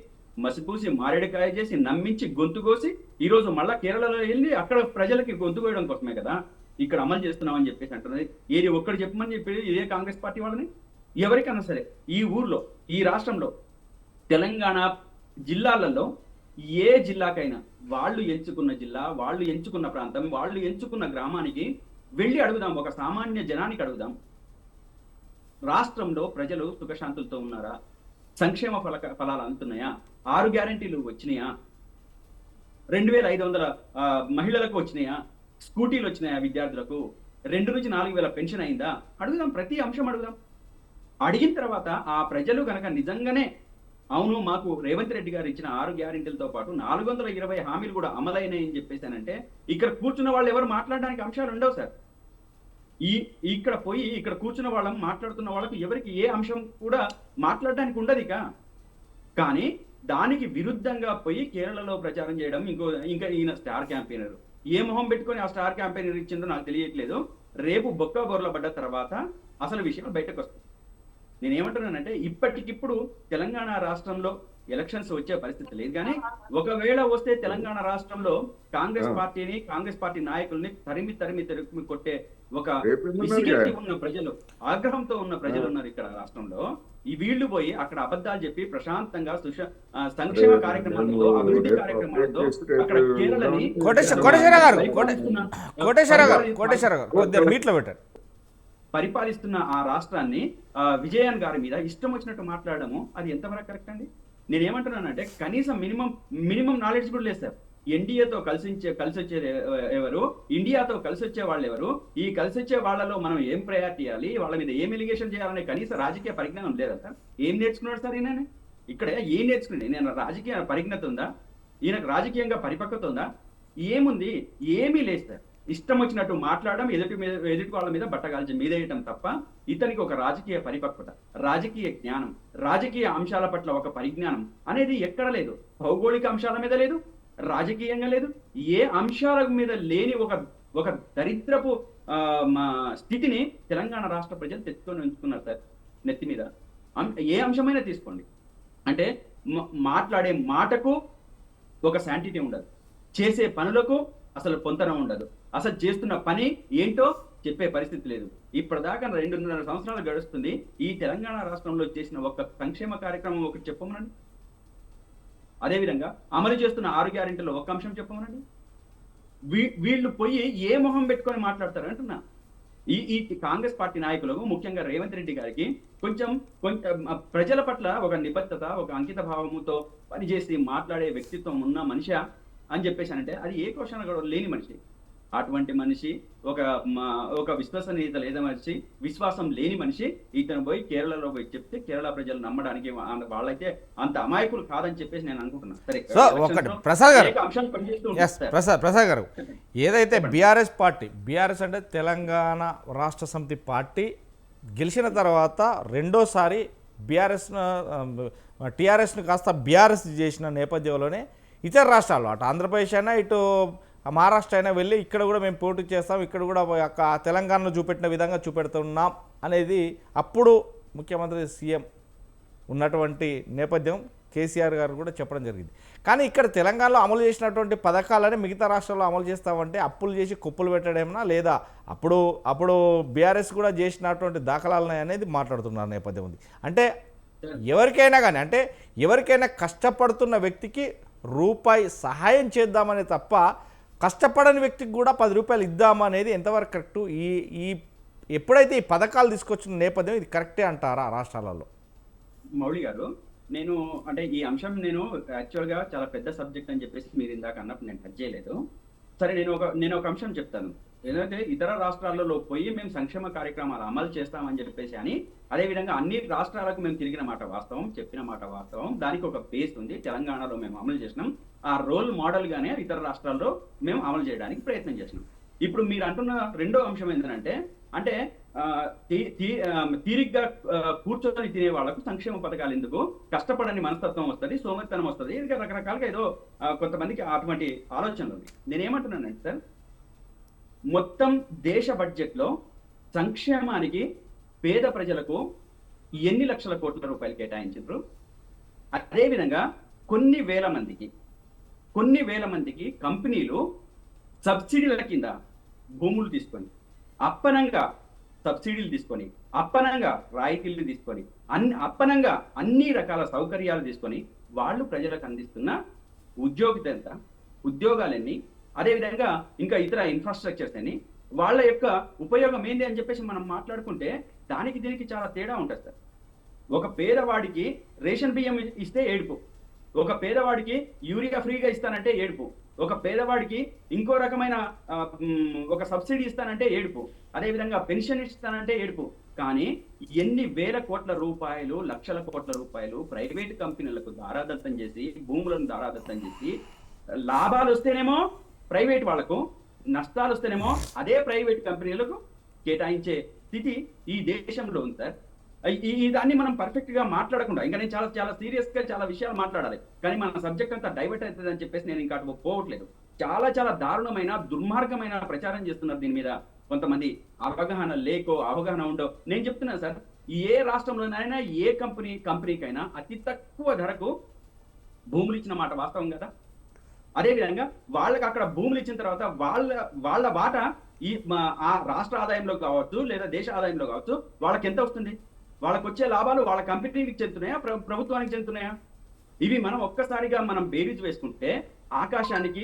మసిపూసి మారేడుకాయ చేసి నమ్మించి గొంతు కోసి ఈరోజు మళ్ళా కేరళలో వెళ్ళి అక్కడ ప్రజలకి గొంతు కోయడం కోసమే కదా ఇక్కడ అమలు చేస్తున్నామని చెప్పేసి అంటున్నది. ఏది ఒక్కడు చెప్పమని చెప్పి ఇదే కాంగ్రెస్ పార్టీ వాళ్ళని. ఎవరికైనా సరే ఈ ఊర్లో, ఈ రాష్ట్రంలో, తెలంగాణ జిల్లాలలో ఏ జిల్లాకైనా వాళ్ళు ఎంచుకున్న జిల్లా, వాళ్ళు ఎంచుకున్న ప్రాంతం, వాళ్ళు ఎంచుకున్న గ్రామానికి వెళ్ళి అడుగుదాం, ఒక సామాన్య జనానికి అడుగుదాం, రాష్ట్రంలో ప్రజలు సుఖశాంతులతో ఉన్నారా, సంక్షేమ ఫలాలు అందుతున్నాయా, 6 గ్యారెంటీలు వచ్చినాయా, 2500 మహిళలకు వచ్చినాయా, స్కూటీలు వచ్చినాయా విద్యార్థులకు, 2 నుంచి 4000 పెన్షన్ అయిందా, అడుగుదాం. ప్రతి అంశం అడుగుదాం. అడిగిన తర్వాత ఆ ప్రజలు కనుక నిజంగానే అవును మాకు రేవంత్ రెడ్డి గారు ఇచ్చిన 6 గ్యారెంటీలతో పాటు 420 హామీలు కూడా అమలైనాయి అని చెప్పేసానంటే ఇక్కడ కూర్చున్న వాళ్ళు ఎవరు మాట్లాడడానికి అంశాలు ఉండవు సార్. ఇక్కడ కూర్చున్న వాళ్ళం మాట్లాడుతున్న వాళ్ళకి ఎవరికి ఏ అంశం కూడా మాట్లాడడానికి ఉండదు. కానీ దానికి విరుద్ధంగా పోయి కేరళలో ప్రచారం చేయడం, ఇంకా ఈయన స్టార్ క్యాంపెయినర్ ఏ మొహం పెట్టుకొని ఆ స్టార్ క్యాంపెయినర్ ఇచ్చిందో నాకు తెలియట్లేదు. రేపు బొక్క బోర్ల పడ్డ తర్వాత అసలు విషయం బయటకు వస్తుంది. నేనేమంటున్నానంటే ఇప్పటికిప్పుడు తెలంగాణ రాష్ట్రంలో ఎలక్షన్స్ వచ్చే పరిస్థితి లేదు. కానీ ఒకవేళ వస్తే తెలంగాణ రాష్ట్రంలో కాంగ్రెస్ పార్టీని, కాంగ్రెస్ పార్టీ నాయకుల్ని తరిమి కొట్టే ఒక విసిగెత్తి ఉన్న ప్రజలు, ఆగ్రహంతో ఉన్న ప్రజలు ఉన్నారు ఇక్కడ రాష్ట్రంలో. ఈ వీళ్లు పోయి అక్కడ అబద్ధాలు చెప్పి ప్రశాంతంగా సంక్షేమ కార్యక్రమాలతో, అభివృద్ధి కార్యక్రమాలతో అక్కడ కేరళని పరిపాలిస్తున్న ఆ రాష్ట్రాన్ని విజయన్ గారి మీద ఇష్టం వచ్చినట్టు మాట్లాడము అది ఎంతవరకు కరెక్ట్ అండి? నేనేమంటున్నానంటే కనీసం మినిమం నాలెడ్జ్ కూడా లేదు సార్. ఎన్డీఏతో కలిసి వచ్చే ఎవరు, ఇండియాతో కలిసి వచ్చే వాళ్ళు ఎవరు, ఈ కలిసి వచ్చే వాళ్ళలో మనం ఏం ప్రయారిటీ ఇవ్వాలి, వాళ్ళ మీద ఏం ఎలిగేషన్ చేయాలనే కనీస రాజకీయ పరిజ్ఞానం లేదా సార్? ఏం నేర్చుకున్నాడు సార్ ఈయన? ఇక్కడ ఏం నేర్చుకున్నాడు? నేను రాజకీయ పరిజ్ఞత ఉందా? ఈయనకు రాజకీయంగా పరిపక్వత ఉందా? ఏముంది? ఏమీ లేదు సార్. ఇష్టం వచ్చినట్టు మాట్లాడడం, ఎదుటి వాళ్ళ మీద బట్టగాల్చి మీదేయటం తప్ప ఇతనికి ఒక రాజకీయ పరిపక్వత, రాజకీయ జ్ఞానం, రాజకీయ అంశాల పట్ల ఒక పరిజ్ఞానం అనేది ఎక్కడ లేదు. భౌగోళిక అంశాల మీద లేదు, రాజకీయంగా లేదు, ఏ అంశాల మీద లేని ఒక దరిద్రపు స్థితిని తెలంగాణ రాష్ట్ర ప్రజలు తెచ్చుకొని ఉంచుకున్నారు సార్ నెత్తి మీద. ఏ అంశమైనా తీసుకోండి, అంటే మాట్లాడే మాటకు ఒక శాంటిటీ ఉండదు, చేసే పనులకు అసలు పొంతన ఉండదు, అసలు చేస్తున్న పని ఏంటో చెప్పే పరిస్థితి లేదు. ఇప్పటిదాకా 2.5 సంవత్సరాలు గడుస్తుంది. ఈ తెలంగాణ రాష్ట్రంలో చేసిన ఒక సంక్షేమ కార్యక్రమం ఒకటి చెప్పమనండి. అదేవిధంగా అమలు చేస్తున్న 6 గ్యారెంటీలో ఒక అంశం చెప్పమనండి. వీళ్ళు పోయి ఏ మొహం పెట్టుకొని మాట్లాడతారు అంటున్నా. ఈ కాంగ్రెస్ పార్టీ నాయకులకు, ముఖ్యంగా రేవంత్ రెడ్డి గారికి కొంచెం ప్రజల పట్ల ఒక నిబద్ధత, ఒక అంకిత భావముతో పనిచేసి మాట్లాడే వ్యక్తిత్వం ఉన్న మనిషి అని చెప్పేసానంటే అది ఏ క్వశ్చన్ కూడా లేని మనిషి. అటువంటి మనిషి, ఒక విశ్వసనీయత లేదా మనిషి, విశ్వాసం లేని మనిషి ఇతను పోయి కేరళలో పోయి చెప్తే కేరళ ప్రజలు నమ్మడానికి వాళ్ళైతే అంత అమాయకులు కాదని చెప్పేసి నేను అనుకుంటున్నాను. సరే, ఒకటి ప్రసాద్ గారు, అంశాలు పనిచేస్తూ ప్రసాద్ గారు, ఏదైతే బీఆర్ఎస్ పార్టీ, బీఆర్ఎస్ అంటే తెలంగాణ రాష్ట్ర సమితి పార్టీ గెలిచిన తర్వాత రెండోసారి టీఆర్ఎస్ను కాస్త బీఆర్ఎస్ చేసిన నేపథ్యంలోనే ఇతర రాష్ట్రాల్లో అటు ఆంధ్రప్రదేశ్ అయినా ఇటు మహారాష్ట్ర అయినా వెళ్ళి ఇక్కడ కూడా మేము పోటీ చేస్తాం, ఇక్కడ కూడా తెలంగాణలో చూపెట్టిన విధంగా చూపెడుతున్నాం అనేది అప్పుడు ముఖ్యమంత్రి సీఎం ఉన్నటువంటి నేపథ్యం కేసీఆర్ గారు కూడా చెప్పడం జరిగింది. కానీ ఇక్కడ తెలంగాణలో అమలు చేసినటువంటి పథకాలని మిగతా రాష్ట్రాల్లో అమలు చేస్తామంటే అప్పులు చేసి కుప్పలు పెట్టడమేనా, లేదా అప్పుడు బీఆర్ఎస్ కూడా చేసినటువంటి దాఖలాలు అనేది మాట్లాడుతున్నారు నేపథ్యం ఉంది. అంటే ఎవరికైనా కానీ, అంటే ఎవరికైనా కష్టపడుతున్న వ్యక్తికి రూపాయి సహాయం చేద్దామనే తప్ప కష్టపడని వ్యక్తికి కూడా 10 రూపాయలు ఇద్దామనేది ఎంతవరకు కరెక్టు? ఈ ఎప్పుడైతే ఈ పథకాలు తీసుకొచ్చిన నేపథ్యం ఇది కరెక్టే అంటారా రాష్ట్రాలలో? మౌళి గారు, నేను అంటే ఈ అంశం నేను యాక్చువల్గా చాలా పెద్ద సబ్జెక్ట్ అని చెప్పేసి మీరు ఇందాక అన్నప్పుడు నేను టచ్ చేయలేదు. సరే, నేను ఒక అంశం చెప్తాను. ఎందుకంటే ఇతర రాష్ట్రాలలో పోయి మేము సంక్షేమ కార్యక్రమాలు అమలు చేస్తామని చెప్పేసి అని, అదేవిధంగా అన్ని రాష్ట్రాలకు మేము తిరిగిన మాట వాస్తవం, చెప్పిన మాట వాస్తవం, దానికి ఒక బేస్ ఉంది. తెలంగాణలో మేము అమలు చేసినాం, ఆ రోల్ మోడల్గానే ఇతర రాష్ట్రాల్లో మేము అమలు చేయడానికి ప్రయత్నం చేసినాం. ఇప్పుడు మీరు అంటున్న రెండో అంశం ఏంటంటే, అంటే తీరిగ్గా కూర్చొని తినే వాళ్ళకు సంక్షేమ పథకాలు ఎందుకు, కష్టపడని మనస్తత్వం వస్తుంది, సోమరితనం వస్తుంది, ఇంకా రకరకాలుగా ఏదో కొంతమందికి అటువంటి ఆలోచనలు ఉంది. నేనేమంటున్నానంటే సార్, మొత్తం దేశ బడ్జెట్లో సంక్షేమానికి పేద ప్రజలకు ఎన్ని లక్షల కోట్ల రూపాయలు కేటాయించారు? అదేవిధంగా కొన్ని వేల మందికి కంపెనీలు సబ్సిడీల కింద భూములు తీసుకొని, అప్పనంగా సబ్సిడీలు తీసుకొని, అప్పనంగా రాయితీలు తీసుకొని, అప్పనంగా అన్ని రకాల సౌకర్యాలు తీసుకొని వాళ్ళు ప్రజలకు అందిస్తున్న ఉద్యోగాలన్నీ, అదేవిధంగా ఇంకా ఇతర ఇన్ఫ్రాస్ట్రక్చర్స్ అని, వాళ్ళ యొక్క ఉపయోగం ఏంటి అని చెప్పేసి మనం మాట్లాడుకుంటే దానికి దీనికి చాలా తేడా ఉంటుంది సార్. ఒక పేదవాడికి రేషన్ బియ్యం ఇస్తే ఏడుపు, ఒక పేదవాడికి యూరియా ఫ్రీగా ఇస్తానంటే ఏడుపు, ఒక పేదవాడికి ఇంకో రకమైన ఒక సబ్సిడీ ఇస్తానంటే ఏడుపు, అదేవిధంగా పెన్షన్ ఇస్తానంటే ఏడుపు. కానీ ఎన్ని వేల కోట్ల రూపాయలు, లక్షల కోట్ల రూపాయలు ప్రైవేట్ కంపెనీలకు దారాదత్తం చేసి, భూములను దారాదత్తం చేసి, లాభాలు వస్తేనేమో ప్రైవేట్ వాళ్లకు, నష్టాలు వస్తేనేమో అదే ప్రైవేట్ కంపెనీలకు కేటాయించే స్థితి ఈ దేశంలో ఉంది సార్. ఈ దాన్ని మనం పర్ఫెక్ట్ గా మాట్లాడకుండా, ఇంకా నేను చాలా చాలా సీరియస్ గా చాలా విషయాలు మాట్లాడాలి, కానీ మన సబ్జెక్ట్ అంతా డైవర్ట్ అవుతుంది అని చెప్పేసి నేను ఇంకా పోవట్లేదు. చాలా చాలా దారుణమైన, దుర్మార్గమైన ప్రచారం చేస్తున్నారు దీని మీద కొంతమంది. అవగాహన ఉండో నేను చెప్తున్నా సార్, ఏ రాష్ట్రంలోనైనా ఏ కంపెనీకైనా అతి తక్కువ ధరకు భూములు ఇచ్చిన మాట వాస్తవం కదా. అదేవిధంగా వాళ్ళకి అక్కడ భూములు ఇచ్చిన తర్వాత వాళ్ళ వాటా ఆ రాష్ట్ర ఆదాయంలో కావచ్చు లేదా దేశ ఆదాయంలో కావచ్చు వాళ్ళకి ఎంత వస్తుంది? వాళ్ళకు వచ్చే లాభాలు వాళ్ళ కంపెనీకి చెందుతున్నాయా, ప్రభుత్వానికి చెందుతున్నాయా? ఇవి మనం ఒక్కసారిగా మనం బేరీజ్ వేసుకుంటే ఆకాశానికి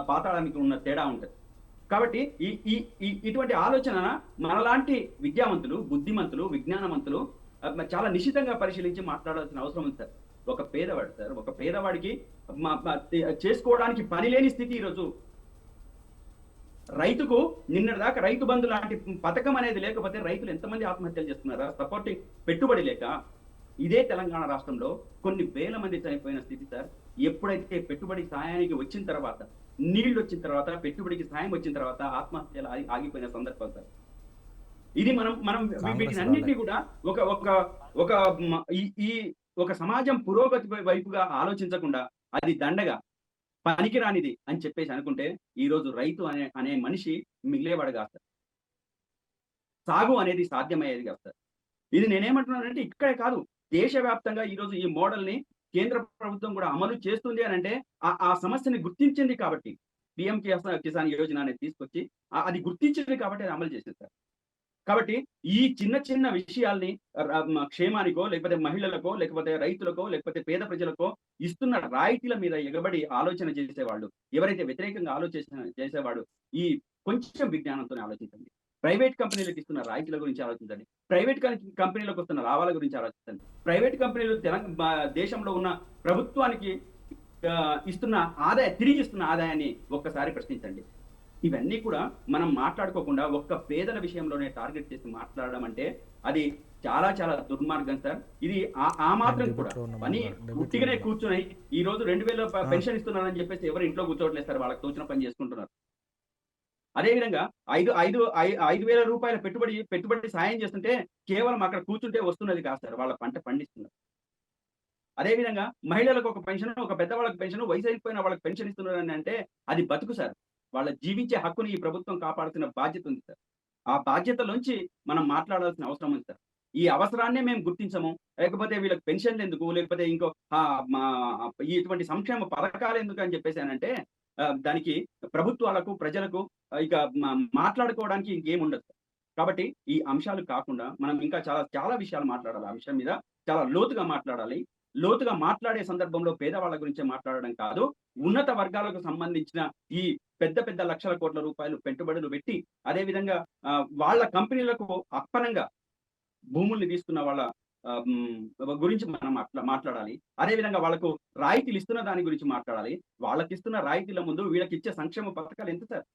పాతాళానికి ఉన్న తేడా ఉంటుంది. కాబట్టి ఇటువంటి ఆలోచన మనలాంటి విద్యావంతులు, బుద్ధిమంతులు, విజ్ఞానవంతులు చాలా నిశితంగా పరిశీలించి మాట్లాడాల్సిన అవసరం ఉంది సార్. ఒక పేదవాడికి చేసుకోవడానికి పని లేని స్థితి ఈరోజు. రైతుకు నిన్నటిదాకా రైతు బంధు లాంటి పథకం అనేది లేకపోతే రైతులు ఎంతమంది ఆత్మహత్యలు చేస్తున్నారా? సపోర్టింగ్ పెట్టుబడి లేక. ఇదే తెలంగాణ రాష్ట్రంలో కొన్ని వేల మంది చనిపోయిన స్థితి సార్. ఎప్పుడైతే పెట్టుబడి సాయానికి వచ్చిన తర్వాత నీళ్లు వచ్చిన తర్వాత, పెట్టుబడికి సాయం వచ్చిన తర్వాత ఆత్మహత్యలు ఆగిపోయిన సందర్భం సార్. ఇది మనం కాంగ్రెస్ వీటినన్నింటినీ కూడా ఒక ఒక ఒక ఈ ఒక సమాజం పురోగతి వైపుగా ఆలోచించకుండా అది దండగా పనికిరానిది అని చెప్పేసి అనుకుంటే ఈ రోజు రైతు అనే మనిషి మిగిలేవాడు కాదు సార్. సాగు అనేది సాధ్యమయ్యేది కాదు సార్. ఇది నేనేమంటున్నానంటే ఇక్కడే కాదు, దేశవ్యాప్తంగా ఈ రోజు ఈ మోడల్ ని కేంద్ర ప్రభుత్వం కూడా అమలు చేస్తుంది అని అంటే ఆ సమస్యని గుర్తించింది కాబట్టి పిఎం కిసాన్ యోజన అనేది తీసుకొచ్చి అది గుర్తించింది కాబట్టి అది అమలు చేసింది సార్. కాబట్టి ఈ చిన్న చిన్న విషయాల్ని క్షేమానికో, లేకపోతే మహిళలకో, లేకపోతే రైతులకో, లేకపోతే పేద ప్రజలకో ఇస్తున్న రాయితీల మీద ఎగబడి ఆలోచన చేసేవాళ్ళు, ఎవరైతే వ్యతిరేకంగా ఆలోచన చేసేవాడు, ఈ కొంచెం విజ్ఞానంతోనే ఆలోచించండి. ప్రైవేట్ కంపెనీలకు ఇస్తున్న రాయితీల గురించి ఆలోచించండి. ప్రైవేట్ కంపెనీలకు వస్తున్న లాభాల గురించి ఆలోచించండి. ప్రైవేట్ కంపెనీలు దేశంలో ఉన్న ప్రభుత్వానికి ఇస్తున్న తిరిగి ఇస్తున్న ఆదాయాన్ని ఒక్కసారి ప్రశ్నించండి. ఇవన్నీ కూడా మనం మాట్లాడుకోకుండా ఒక్క పేదల విషయంలోనే టార్గెట్ చేసి మాట్లాడడం అంటే అది చాలా చాలా దుర్మార్గం సార్. ఇది ఆ మాత్రం కూడా పని ఉట్టిగానే కూర్చొని ఈ రోజు 2000 పెన్షన్ ఇస్తున్నారని చెప్పేసి ఎవరు ఇంట్లో కూర్చోవట్లేదు సార్, వాళ్ళకి తోచిన పని చేసుకుంటున్నారు. అదేవిధంగా 5,000 రూపాయల పెట్టుబడి సాయం చేస్తుంటే కేవలం అక్కడ కూర్చుంటే వస్తున్నది కాదు సార్, వాళ్ళ పంట పండిస్తున్నారు. అదేవిధంగా మహిళలకు ఒక పెన్షన్, ఒక పెద్దవాళ్ళకి పెన్షన్, వయసు అయిపోయిన వాళ్ళకి పెన్షన్ ఇస్తున్నారని అంటే అది బతుకు సార్. వాళ్ళ జీవించే హక్కుని ఈ ప్రభుత్వం కాపాడుతున్న బాధ్యత ఉంది సార్. ఆ బాధ్యతలోంచి మనం మాట్లాడాల్సిన అవసరం ఉంది సార్. ఈ అవసరాన్నే మేము గుర్తించము, లేకపోతే వీళ్ళకి పెన్షన్లు ఎందుకు, లేకపోతే ఇంకో ఇటువంటి సంక్షేమ పథకాలు ఎందుకు అని చెప్పేసానంటే దానికి ప్రభుత్వాలకు, ప్రజలకు ఇక మాట్లాడుకోవడానికి ఇంకేముండదు. కాబట్టి ఈ అంశాలు కాకుండా మనం ఇంకా చాలా చాలా విషయాలు మాట్లాడాలి. ఆ విషయం మీద చాలా లోతుగా మాట్లాడాలి. లోతుగా మాట్లాడే సందర్భంలో పేదవాళ్ళ గురించే మాట్లాడడం కాదు, ఉన్నత వర్గాలకు సంబంధించిన ఈ పెద్ద పెద్ద లక్షల కోట్ల రూపాయలు పెట్టుబడులు పెట్టి, అదేవిధంగా వాళ్ళ కంపెనీలకు అప్పనంగా భూముల్ని తీసుకున్న వాళ్ళ గురించి మనం మాట్లాడాలి. అదేవిధంగా వాళ్ళకు రాయితీలు ఇస్తున్న దాని గురించి మాట్లాడాలి. వాళ్ళకి ఇస్తున్న రాయితీల ముందు వీళ్ళకి ఇచ్చే సంక్షేమ పథకాలు ఎంత సార్?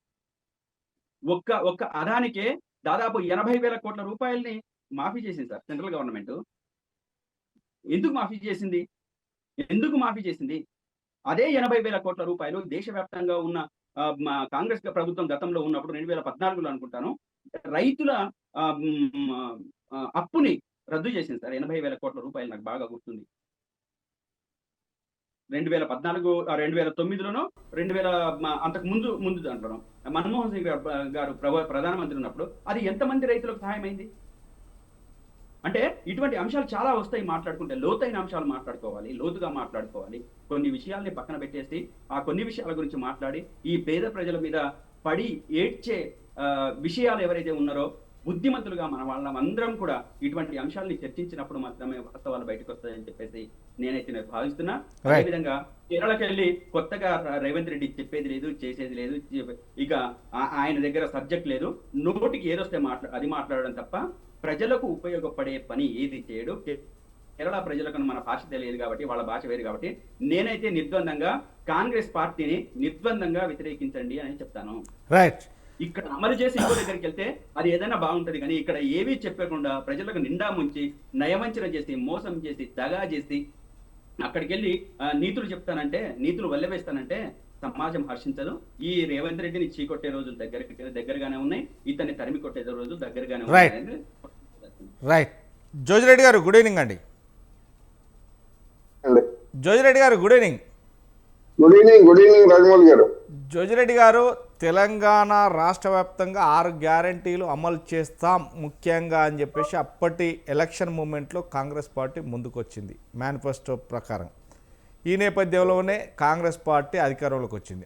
ఒక్క అదానికే దాదాపు 80,000 కోట్ల రూపాయల్ని మాఫీ చేసింది సార్ సెంట్రల్ గవర్నమెంట్. ఎందుకు మాఫీ చేసింది? అదే 80,000 కోట్ల రూపాయలు దేశవ్యాప్తంగా ఉన్న కాంగ్రెస్ ప్రభుత్వం గతంలో ఉన్నప్పుడు 2014లో అనుకుంటాను రైతుల అప్పుని రద్దు చేసింది సార్. 80,000 కోట్ల రూపాయలు నాకు బాగా గుర్తుంది. 2014, 2009లోనో 2000 అంతకు ముందు దాంట్లోనో మన్మోహన్ సింగ్ గారు ప్రధానమంత్రి ఉన్నప్పుడు అది ఎంతమంది రైతులకు సహాయం అయింది? అంటే ఇటువంటి అంశాలు చాలా వస్తాయి మాట్లాడుకుంటే. లోతైన అంశాలు మాట్లాడుకోవాలి, లోతుగా మాట్లాడుకోవాలి. కొన్ని విషయాల్ని పక్కన పెట్టేసి ఆ కొన్ని విషయాల గురించి మాట్లాడి ఈ పేద ప్రజల మీద పడి ఏడ్చే విషయాలు ఎవరైతే ఉన్నారో బుద్ధిమంతులుగా మన వాళ్ళందరం కూడా ఇటువంటి అంశాలని చర్చించినప్పుడు మాత్రమే వాస్తవాలు బయటకు వస్తాయని చెప్పేసి నేను భావిస్తున్నా. అదేవిధంగా కేరళకి వెళ్ళి కొత్తగా రేవంత్ రెడ్డి చెప్పేది లేదు, చేసేది లేదు. ఇక ఆయన దగ్గర సబ్జెక్ట్ లేదు, నోటికి ఏదొస్తే అది మాట్లాడడం తప్ప ప్రజలకు ఉపయోగపడే పని ఏది చేయడు. కేరళ ప్రజలకు మన భాష తెలియదు కాబట్టి, వాళ్ళ భాష వేరు కాబట్టి నేనైతే నిర్ద్వందంగా కాంగ్రెస్ పార్టీని నిర్ద్వందంగా వ్యతిరేకించండి అని చెప్తాను. రైట్. ఇక్కడ అమలు చేసి ఇంకో దగ్గరికి వెళ్తే అది ఏదైనా బాగుంటది, కానీ ఇక్కడ ఏమీ చెప్పకుండా ప్రజలకు నిండా ముంచి నయవంచన చేసి మోసం చేసి దగా చేసి అక్కడికి వెళ్ళి నీతులు వల్లవేస్తానంటే సమాజం హర్షించదు. ఈ రేవంత్ రెడ్డిని చీకొట్టే రోజులు దగ్గరగానే ఉన్నాయి, ఇతన్ని తరిమి కొట్టే రోజులు దగ్గరగానే ఉన్నాయి. రైట్. జోజిరెడ్డి గారు గుడ్ ఈవినింగ్ అండి. జోజిరెడ్డి గారు good evening. Good evening Rajamouli గారు. జోజిరెడ్డి గారు, తెలంగాణ రాష్ట్ర వ్యాప్తంగా 6 గ్యారంటీలు అమలు చేస్తాం ముఖ్యంగా అని చెప్పేసి అప్పటి ఎలక్షన్ మూమెంట్లో కాంగ్రెస్ పార్టీ ముందుకొచ్చింది మేనిఫెస్టో ప్రకారం. ఈ నేపథ్యంలోనే కాంగ్రెస్ పార్టీ అధికారంలోకి వచ్చింది.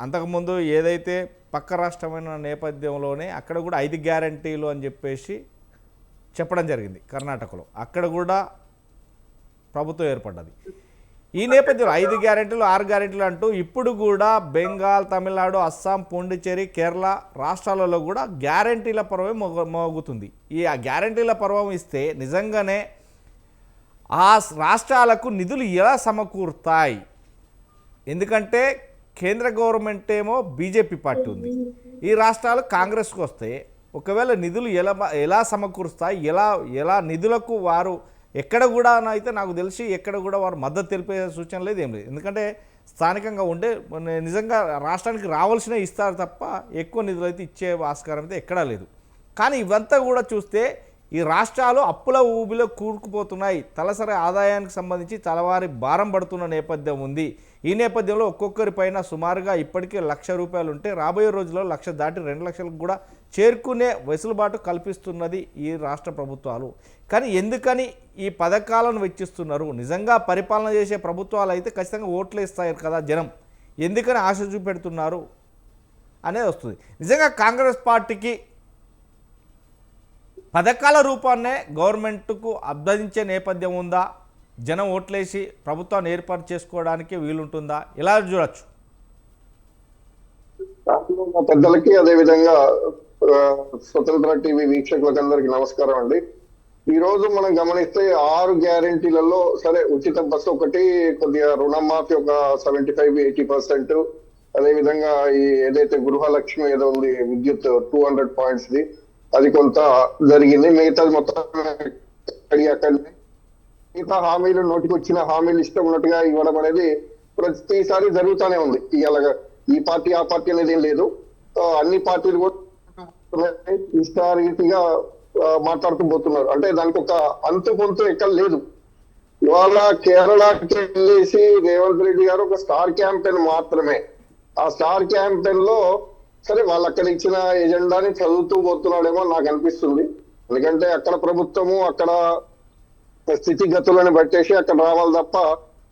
అంతకుముందు ఏదైతే పక్క రాష్ట్రమైన నేపథ్యంలోనే అక్కడ కూడా 5 గ్యారంటీలు అని చెప్పేసి చెప్పడం జరిగింది కర్ణాటకలో. అక్కడ కూడా ప్రభుత్వం ఏర్పడ్డది. ఈ నేపథ్యంలో 5 గ్యారెంటీలు 6 గ్యారెంటీలు అంటూ ఇప్పుడు కూడా బెంగాల్, తమిళనాడు, అస్సాం, పుండుచేరి, కేరళ రాష్ట్రాలలో కూడా గ్యారెంటీల పర్వమే మోగుతుంది. ఈ గ్యారెంటీల పర్వం ఇస్తే నిజంగానే ఆ రాష్ట్రాలకు నిధులు ఎలా సమకూరుతాయి? ఎందుకంటే కేంద్ర గవర్నమెంట్ ఏమో బీజేపీ పార్టీ ఉంది, ఈ రాష్ట్రాలు కాంగ్రెస్కి వస్తే ఒకవేళ నిధులు ఎలా సమకూరుస్తాయి? ఎలా నిధులకు వారు ఎక్కడ కూడా అయితే నాకు తెలిసి ఎక్కడ కూడా వారు మద్దతు తెలిపే సూచన లేదు, ఏం లేదు. ఎందుకంటే స్థానికంగా ఉండే నిజంగా రాష్ట్రానికి రావాల్సిన ఇస్తారు తప్ప ఎక్కువ నిధులు అయితే ఇచ్చే ఆస్కారం అయితే ఎక్కడా లేదు. కానీ ఇవంతా కూడా చూస్తే ఈ రాష్ట్రాలు అప్పుల ఊబిలో కూరుకుపోతున్నాయి. తలసరి ఆదాయానికి సంబంధించి తలవారి భారం పడుతున్న నేపథ్యం ఉంది. ఈ నేపథ్యంలో ఒక్కొక్కరి పైన సుమారుగా ఇప్పటికే ₹1,00,000 ఉంటే రాబోయే రోజుల్లో 1,00,000 దాటి 2,00,000కు కూడా చేరుకునే వెసులుబాటు కల్పిస్తున్నది ఈ రాష్ట్ర ప్రభుత్వాలు. కానీ ఎందుకని ఈ పథకాలను వెచ్చిస్తున్నారు? నిజంగా పరిపాలన చేసే ప్రభుత్వాలు అయితే ఖచ్చితంగా ఓట్లు ఇస్తాయి కదా జనం, ఎందుకని ఆశ చూపెడుతున్నారు అనేది వస్తుంది. నిజంగా కాంగ్రెస్ పార్టీకి పథకాల రూపాన్నే గవర్నమెంట్కు అభ్యర్థించే నేపథ్యం ఉందా? జనం ఓట్లేసి ప్రభుత్వాన్ని ఏర్పాటు చేసుకోవడానికి వీలుంటుందా? ఎలా చూడొచ్చు? మా పెద్దలకి అదే విధంగా స్వతంత్ర టీవీ వీక్షకులకు అందరికి నమస్కారం అండి. ఈ రోజు మనం గమనిస్తే 6 గ్యారెంటీలలో సరే ఉచిత బస్సు ఒకటి, కొద్దిగా రుణమాఫీ ఒక 75-80%, అదే విధంగా ఈ ఏదైతే గృహలక్ష్మి ఏదో ఉంది విద్యుత్ 200 పాయింట్స్ ది అది కొంత జరిగింది. మిగతాది మొత్తం మిగతా హామీలు నోటికి వచ్చిన హామీలు ఇష్టం ఉన్నట్టుగా ఇవ్వడం అనేది ప్రతిసారి జరుగుతూనే ఉంది. ఇలాగ ఈ పార్టీ ఆ పార్టీ అనేది ఏం లేదు. అన్ని పార్టీలు కూడా ఇష్టారీతిగా మాట్లాడుతూ పోతున్నారు. అంటే దానికి ఒక అంతు పొంతు ఎక్కడ లేదు. ఇవాళ కేరళకి వెళ్ళేసి రేవంత్ రెడ్డి గారు ఒక స్టార్ క్యాంపెయిన్ మాత్రమే. ఆ స్టార్ క్యాంపెయిన్ లో సరే వాళ్ళు అక్కడ ఇచ్చిన ఎజెండాని చదువుతూ పోతున్నాడేమో నాకు అనిపిస్తుంది. ఎందుకంటే అక్కడ ప్రభుత్వము అక్కడ స్థితిగతులను బట్టేసి అక్కడ రావాలి తప్ప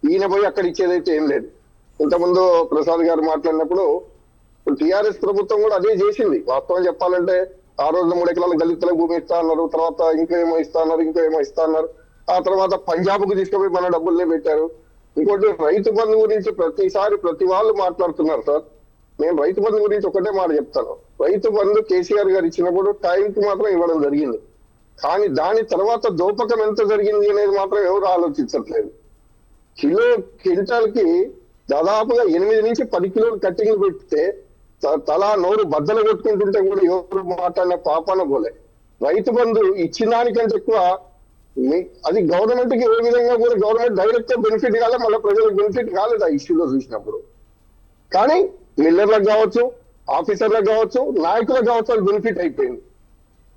ఈయన పోయి అక్కడ ఇచ్చేదైతే ఏం లేదు. ఇంతకుముందు ప్రసాద్ గారు మాట్లాడినప్పుడు టిఆర్ఎస్ ప్రభుత్వం కూడా అదే చేసింది. వాస్తవం చెప్పాలంటే ఆ రోజు 3 ఎకరాల దళితులకు భూమి ఇస్తా అన్నారు, తర్వాత ఇంకేమో ఇస్తా అన్నారు. ఆ తర్వాత పంజాబ్ కు తీసుకుపోయి మన డబ్బుల్నే పెట్టారు. ఇంకోటి రైతు బంధు గురించి ప్రతిసారి ప్రతి వాళ్ళు మాట్లాడుతున్నారు సార్. నేను రైతు బంధు గురించి ఒకటే మాట చెప్తాను. రైతు బంధు కేసీఆర్ గారు ఇచ్చినప్పుడు టైంకి మాత్రం ఇవ్వడం జరిగింది. కానీ దాని తర్వాత దోపకం ఎంత జరిగింది అనేది మాత్రం ఎవరు ఆలోచించట్లేదు. క్వింటాల్ కి దాదాపుగా 8 నుంచి 10 కిలోలు కట్టింగ్లు పెడితే తలా నోరు బద్దలు కొట్టుకుంటుంటే కూడా ఎవరు మాట్లాడిన పాపాన పోలే. రైతు బంధు ఇచ్చిన దానికంటే ఎక్కువ అది గవర్నమెంట్ కి ఏ విధంగా కూడా గవర్నమెంట్ డైరెక్ట్ బెనిఫిట్ కాలే, మళ్ళీ ప్రజలకు బెనిఫిట్ కాలేదు ఆ ఇష్యూలో చూసినప్పుడు. కానీ మిల్లర్లకు కావచ్చు, ఆఫీసర్లకు కావచ్చు, నాయకులకు కావచ్చు అది బెనిఫిట్ అయిపోయింది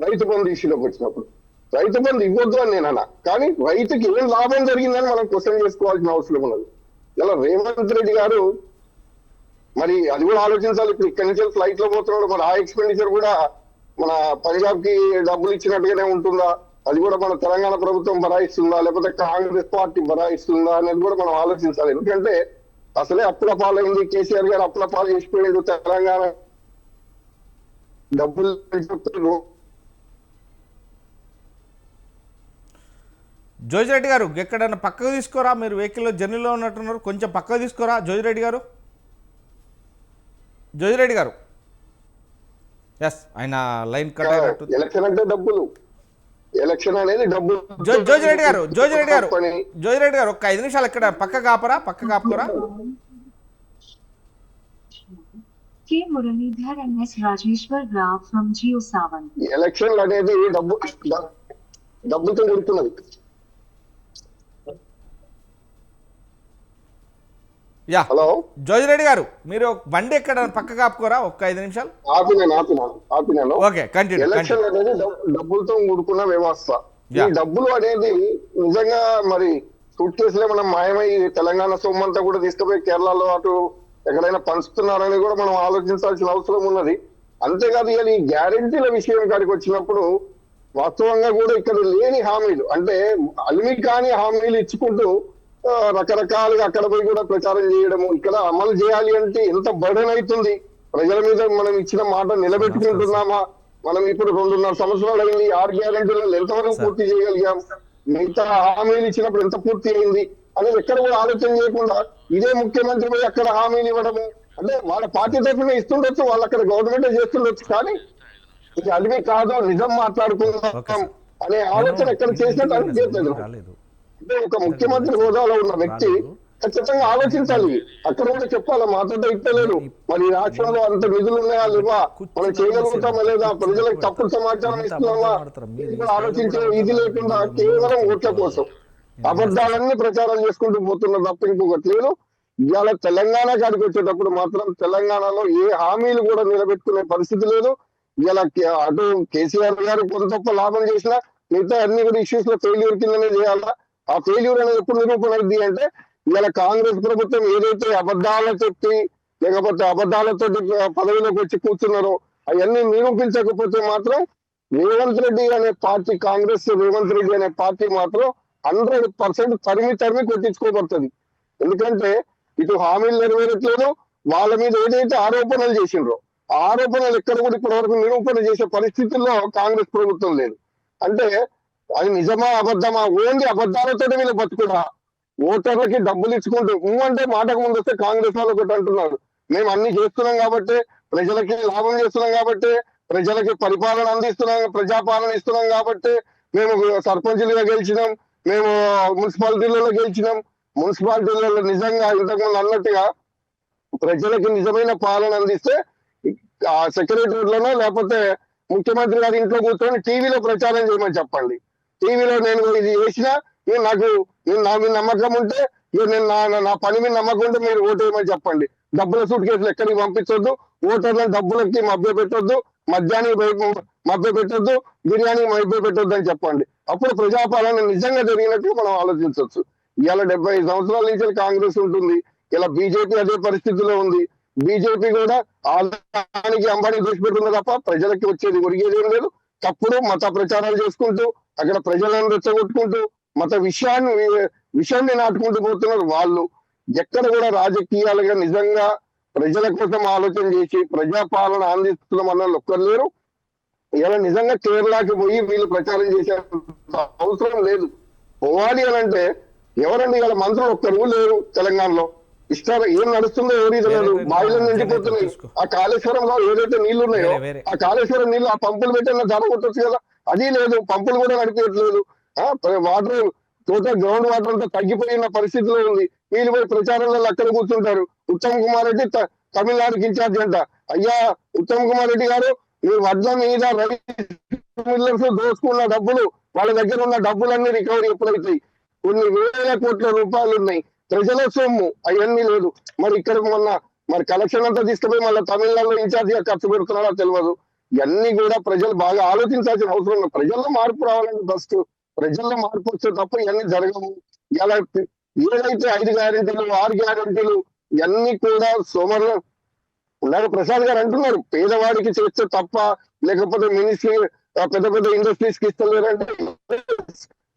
రైతు బంధు ఇష్యూలోకి వచ్చినప్పుడు. రైతు బంధు ఇవ్వద్దు అని నేను అన్నా, కానీ రైతుకి ఏం లాభం జరిగిందని మనం క్వశ్చన్ చేసుకోవాల్సిన అవసరం ఉన్నది. ఇలా రేవంత్ రెడ్డి గారు మరి అది కూడా ఆలోచించాలి. ఇప్పుడు ఇక్కడి నుంచి ఫ్లైట్ లో పోతున్నాడు, మరి ఆ ఎక్స్పెండిచర్ కూడా మన పంజాబ్ కి డబ్బులు ఇచ్చినట్టుగానే ఉంటుందా? అది కూడా మన తెలంగాణ ప్రభుత్వం బరాయిస్తుందా, లేకపోతే కాంగ్రెస్ పార్టీ బరాయిస్తుందా అనేది కూడా మనం ఆలోచించాలి. ఎందుకంటే అసలే అప్పుల పాలైంది. కేసీఆర్ గారు అప్పుల పాలు చేసిపోయిండు. తెలంగాణ డబ్బులు జోజిరెడ్డి గారు ఎక్కడైనా పక్కకు తీసుకోరా? మీరు వెహికల్లో జర్నీలో ఉన్నట్టున్నారు, కొంచెం పక్కకు తీసుకోరా జోజిరెడ్డి గారు. జోజిరెడ్డి గారు ఎస్, ఆయన లైన్ కట్ అయినట్టు. ఎలక్షన్ అంటే డబ్బులు, ఎలక్షన్ అనేది డబ్బులు. జోజిరెడ్డి గారు ఒక్క 5 నిమిషాలు ఎక్కడ పక్క కాపుకోరా. K. Muralidhar and S. Rajeshwar Rao from Geo Savan. Election అనేది డబ్బుతో జరుగుతున్నది. యా హలో జోజిరెడ్డి గారు, మీరు బండి ఎక్కడ పక్క కాపుకోరా ఒక్క 5 నిమిషాలు. ఆపినాను. Okay, continue. ఎలక్షన్ అనేది డబ్బులతో కూడుకున్న వ్యవస్థ. ఈ డబ్బులు అనేది నిజంగా మరి సూట్ కేసులే మనం మాయమై తెలంగాణ సొమ్మంతా కూడా తీసుకుపోయి కేరళలో అటు ఎక్కడైనా పంచుతున్నారని కూడా మనం ఆలోచించాల్సిన అవసరం ఉన్నది. అంతేకాదు ఇవాళ ఈ గ్యారెంటీల విషయం కాడికి వచ్చినప్పుడు వాస్తవంగా కూడా ఇక్కడ లేని హామీలు, అంటే అలిమి కాని హామీలు ఇచ్చుకుంటూ రకరకాలుగా అక్కడ పోయి కూడా ప్రచారం చేయడము, ఇక్కడ అమలు చేయాలి అంటే ఎంత బర్డెన్ అవుతుంది ప్రజల మీద. మనం ఇచ్చిన మాట నిలబెట్టుకుంటున్నామా? మనం ఇప్పుడు 2.5 సంవత్సరాలు అయింది. 6 గ్యారెంటీలలో ఎంతవరకు పూర్తి చేయగలిగాం? మిగతా హామీలు ఇచ్చినప్పుడు ఎంత పూర్తి అయింది అనేది ఎక్కడ కూడా ఆలోచన చేయకుండా ఇదే ముఖ్యమంత్రి పోయి అక్కడ హామీలు ఇవ్వడము, అంటే వాళ్ళ పార్టీ తరఫున ఇస్తుండొచ్చు, వాళ్ళు అక్కడ గవర్నమెంట్ చేస్తుండొచ్చు, కానీ ఇది అలిమి కాదు, నిజం మాట్లాడుకుందాం అనే ఆలోచన ఎక్కడ చేసినట్టు అనిపించలేదు. అంటే ఒక ముఖ్యమంత్రి హోదాలో ఉన్న వ్యక్తి ఖచ్చితంగా ఆలోచించాలి. అక్కడ కూడా చెప్పాలా, మాతో ఇప్పలేదు మరి రాష్ట్రంలో అంత నిధులు ఉన్నాయా లేవా, మనం చేయగలుగుతామా లేదా, ప్రజలకు తప్పుడు సమాచారం ఇస్తున్నామా, ఆలోచించే ఇది లేకుండా కేవలం ఓట్ల కోసం అబద్ధాలన్నీ ప్రచారం చేసుకుంటూ పోతున్నారు తప్ప ఇంకొకటి లేదు. ఇవాళ తెలంగాణ కాడికి వచ్చేటప్పుడు మాత్రం తెలంగాణలో ఏ హామీలు కూడా నిలబెట్టుకునే పరిస్థితి లేదు. ఇలా అటు కేసీఆర్ గారు కొంత తప్ప లాభం చేసినా మిగతా అన్ని కూడా ఇష్యూస్ లో ఫెయిల్యూర్ కిందనే చేయాలా. ఆ ఫెయిల్యూర్ అనేది ఎప్పుడు నిరూపణ అయింది అంటే ఇలా కాంగ్రెస్ ప్రభుత్వం ఏదైతే అబద్ధాలు చెప్పి లేకపోతే అబద్ధాలతో పదవిలోకి వచ్చి కూర్చున్నారో అవన్నీ నిరూపించకపోతే మాత్రం రేవంత్ రెడ్డి అనే పార్టీ, కాంగ్రెస్ రేవంత్ రెడ్డి అనే పార్టీ మాత్రం 100% తరిమి కొట్టించుకోబడుతుంది. ఎందుకంటే ఇటు హామీలు నెరవేరట్లేదు, వాళ్ళ మీద ఏదైతే ఆరోపణలు చేసిండ్రో ఆ ఆరోపణలు ఎక్కడ కూడా ఇప్పటి వరకు నిరూపణ చేసే పరిస్థితుల్లో కాంగ్రెస్ ప్రభుత్వం లేదు. అంటే అది నిజమా అబద్ధమా? ఓన్లీ అబద్ధాలతో వీళ్ళు బతుకుడా? ఓటర్లకి డబ్బులు ఇచ్చుకుంటూ అంటే మాటకు ముందు వస్తే కాంగ్రెస్ వాళ్ళు ఒకటి అంటున్నారు, మేము అన్ని చేస్తున్నాం కాబట్టి, ప్రజలకి లాభం చేస్తున్నాం కాబట్టి, ప్రజలకి పరిపాలన అందిస్తున్నాం, ప్రజాపాలన ఇస్తున్నాం కాబట్టి మేము సర్పంచులుగా గెలిచినాం, మేము మున్సిపాలిటీలలో గెలిచినాం. మున్సిపాలిటీలలో నిజంగా ఇంతకుముందు అన్నట్టుగా ప్రజలకి నిజమైన పాలన అందిస్తే ఆ సెక్రటరీలోనో లేకపోతే ముఖ్యమంత్రి గారి ఇంట్లో కూర్చొని టీవీలో ప్రచారం చేయమని చెప్పండి. టీవీలో నేను ఇది చేసినా నాకు నా మీద నమ్మకం ఉంటే, నేను నా పని మీద నమ్మకం ఉంటే మీరు ఓటేయమని చెప్పండి. డబ్బుల సూట్ కేసులు ఎక్కడికి పంపించొద్దు, ఓటర్లను డబ్బులకి మభ్య పెట్టొద్దు, మద్యానికి మభ్య పెట్టొద్దు, బిర్యానీకి మభ్య పెట్టొద్దు అని చెప్పండి. అప్పుడు ప్రజాపాలన నిజంగా జరిగినట్టు మనం ఆలోచించవచ్చు. ఇవాళ 75 సంవత్సరాల నుంచి కాంగ్రెస్ ఉంటుంది, ఇలా బీజేపీ అదే పరిస్థితిలో ఉంది. బీజేపీ కూడా ఆదాయానికి అంబానీ దృష్టి పెడుతుంది తప్ప ప్రజలకి వచ్చేది ఒరిగేది ఏం లేదు. తప్పుడు మత ప్రచారాలు చేసుకుంటూ అక్కడ ప్రజలను రెచ్చగొట్టుకుంటూ మత విషయాన్ని నాటుకుంటూ పోతున్నారు వాళ్ళు. ఎక్కడ కూడా రాజకీయాలుగా నిజంగా ప్రజల కోసం ఆలోచన చేసి ప్రజాపాలన అందిస్తున్నాం అన్న ఒక్కరు లేరు. ఇలా నిజంగా కేరళకి పోయి వీళ్ళు ప్రచారం చేసే అవసరం లేదు. పోవాలి అని అంటే ఎవరండి ఇలా మంత్రులు ఒక్కరు లేరు తెలంగాణలో. ఇష్టాలు ఏం నడుస్తుందో ఎవరికి లేదు, బావిలో నిండిపోతున్నాయి. ఆ కాళేశ్వరంలో ఏదైతే నీళ్లు ఉన్నాయో ఆ కాళేశ్వరం నీళ్లు ఆ పంపులు పెట్టిన ధర కొట్టొచ్చు కదా, అది లేదు, పంపులు కూడా నడిపించట్లేదు. వాటర్ టోటల్ గ్రౌండ్ వాటర్ అంతా తగ్గిపోయిన పరిస్థితిలో ఉంది. వీళ్ళు పోయి ప్రచారంలో అక్కడ కూర్చుంటారు. ఉత్తమ్ కుమార్ రెడ్డి తమిళనాడుకి ఇన్ఛార్జ్ అంట. అయ్యా ఉత్తమ్ కుమార్ రెడ్డి గారు, మీరు వడ్ల మీద రైస్ దోసుకున్న డబ్బులు, వాళ్ళ దగ్గర ఉన్న డబ్బులన్నీ రికవరీ ఎప్పుడైతాయి? కొన్ని వేల కోట్ల రూపాయలు ఉన్నాయి, ప్రజల సొమ్ము, అవన్నీ లేదు. మరి ఇక్కడ మరి కలెక్షన్ అంతా తీసుకుపోయి మళ్ళీ తమిళనాడులో ఇన్ఛార్జ్ గా ఖర్చు పెడుతున్నారో తెలియదు. ఇవన్నీ కూడా ప్రజలు బాగా ఆలోచించాల్సిన అవసరం ఉంది. ప్రజల్లో మార్పు రావాలండి. ఫస్ట్ ప్రజల్లో మార్పు వచ్చే తప్ప ఇవన్నీ జరగవు. ఇలా ఏదైతే 5 గ్యారెంటీలు 6 గ్యారెంటీలు ఇవన్నీ కూడా సోమవారం ఉన్నారు. ప్రసాద్ గారు అంటున్నారు పేదవాడికి చేస్తే తప్ప, లేకపోతే మినిస్ట్రీ పెద్ద పెద్ద ఇండస్ట్రీస్ కి ఇస్తలేరంటే,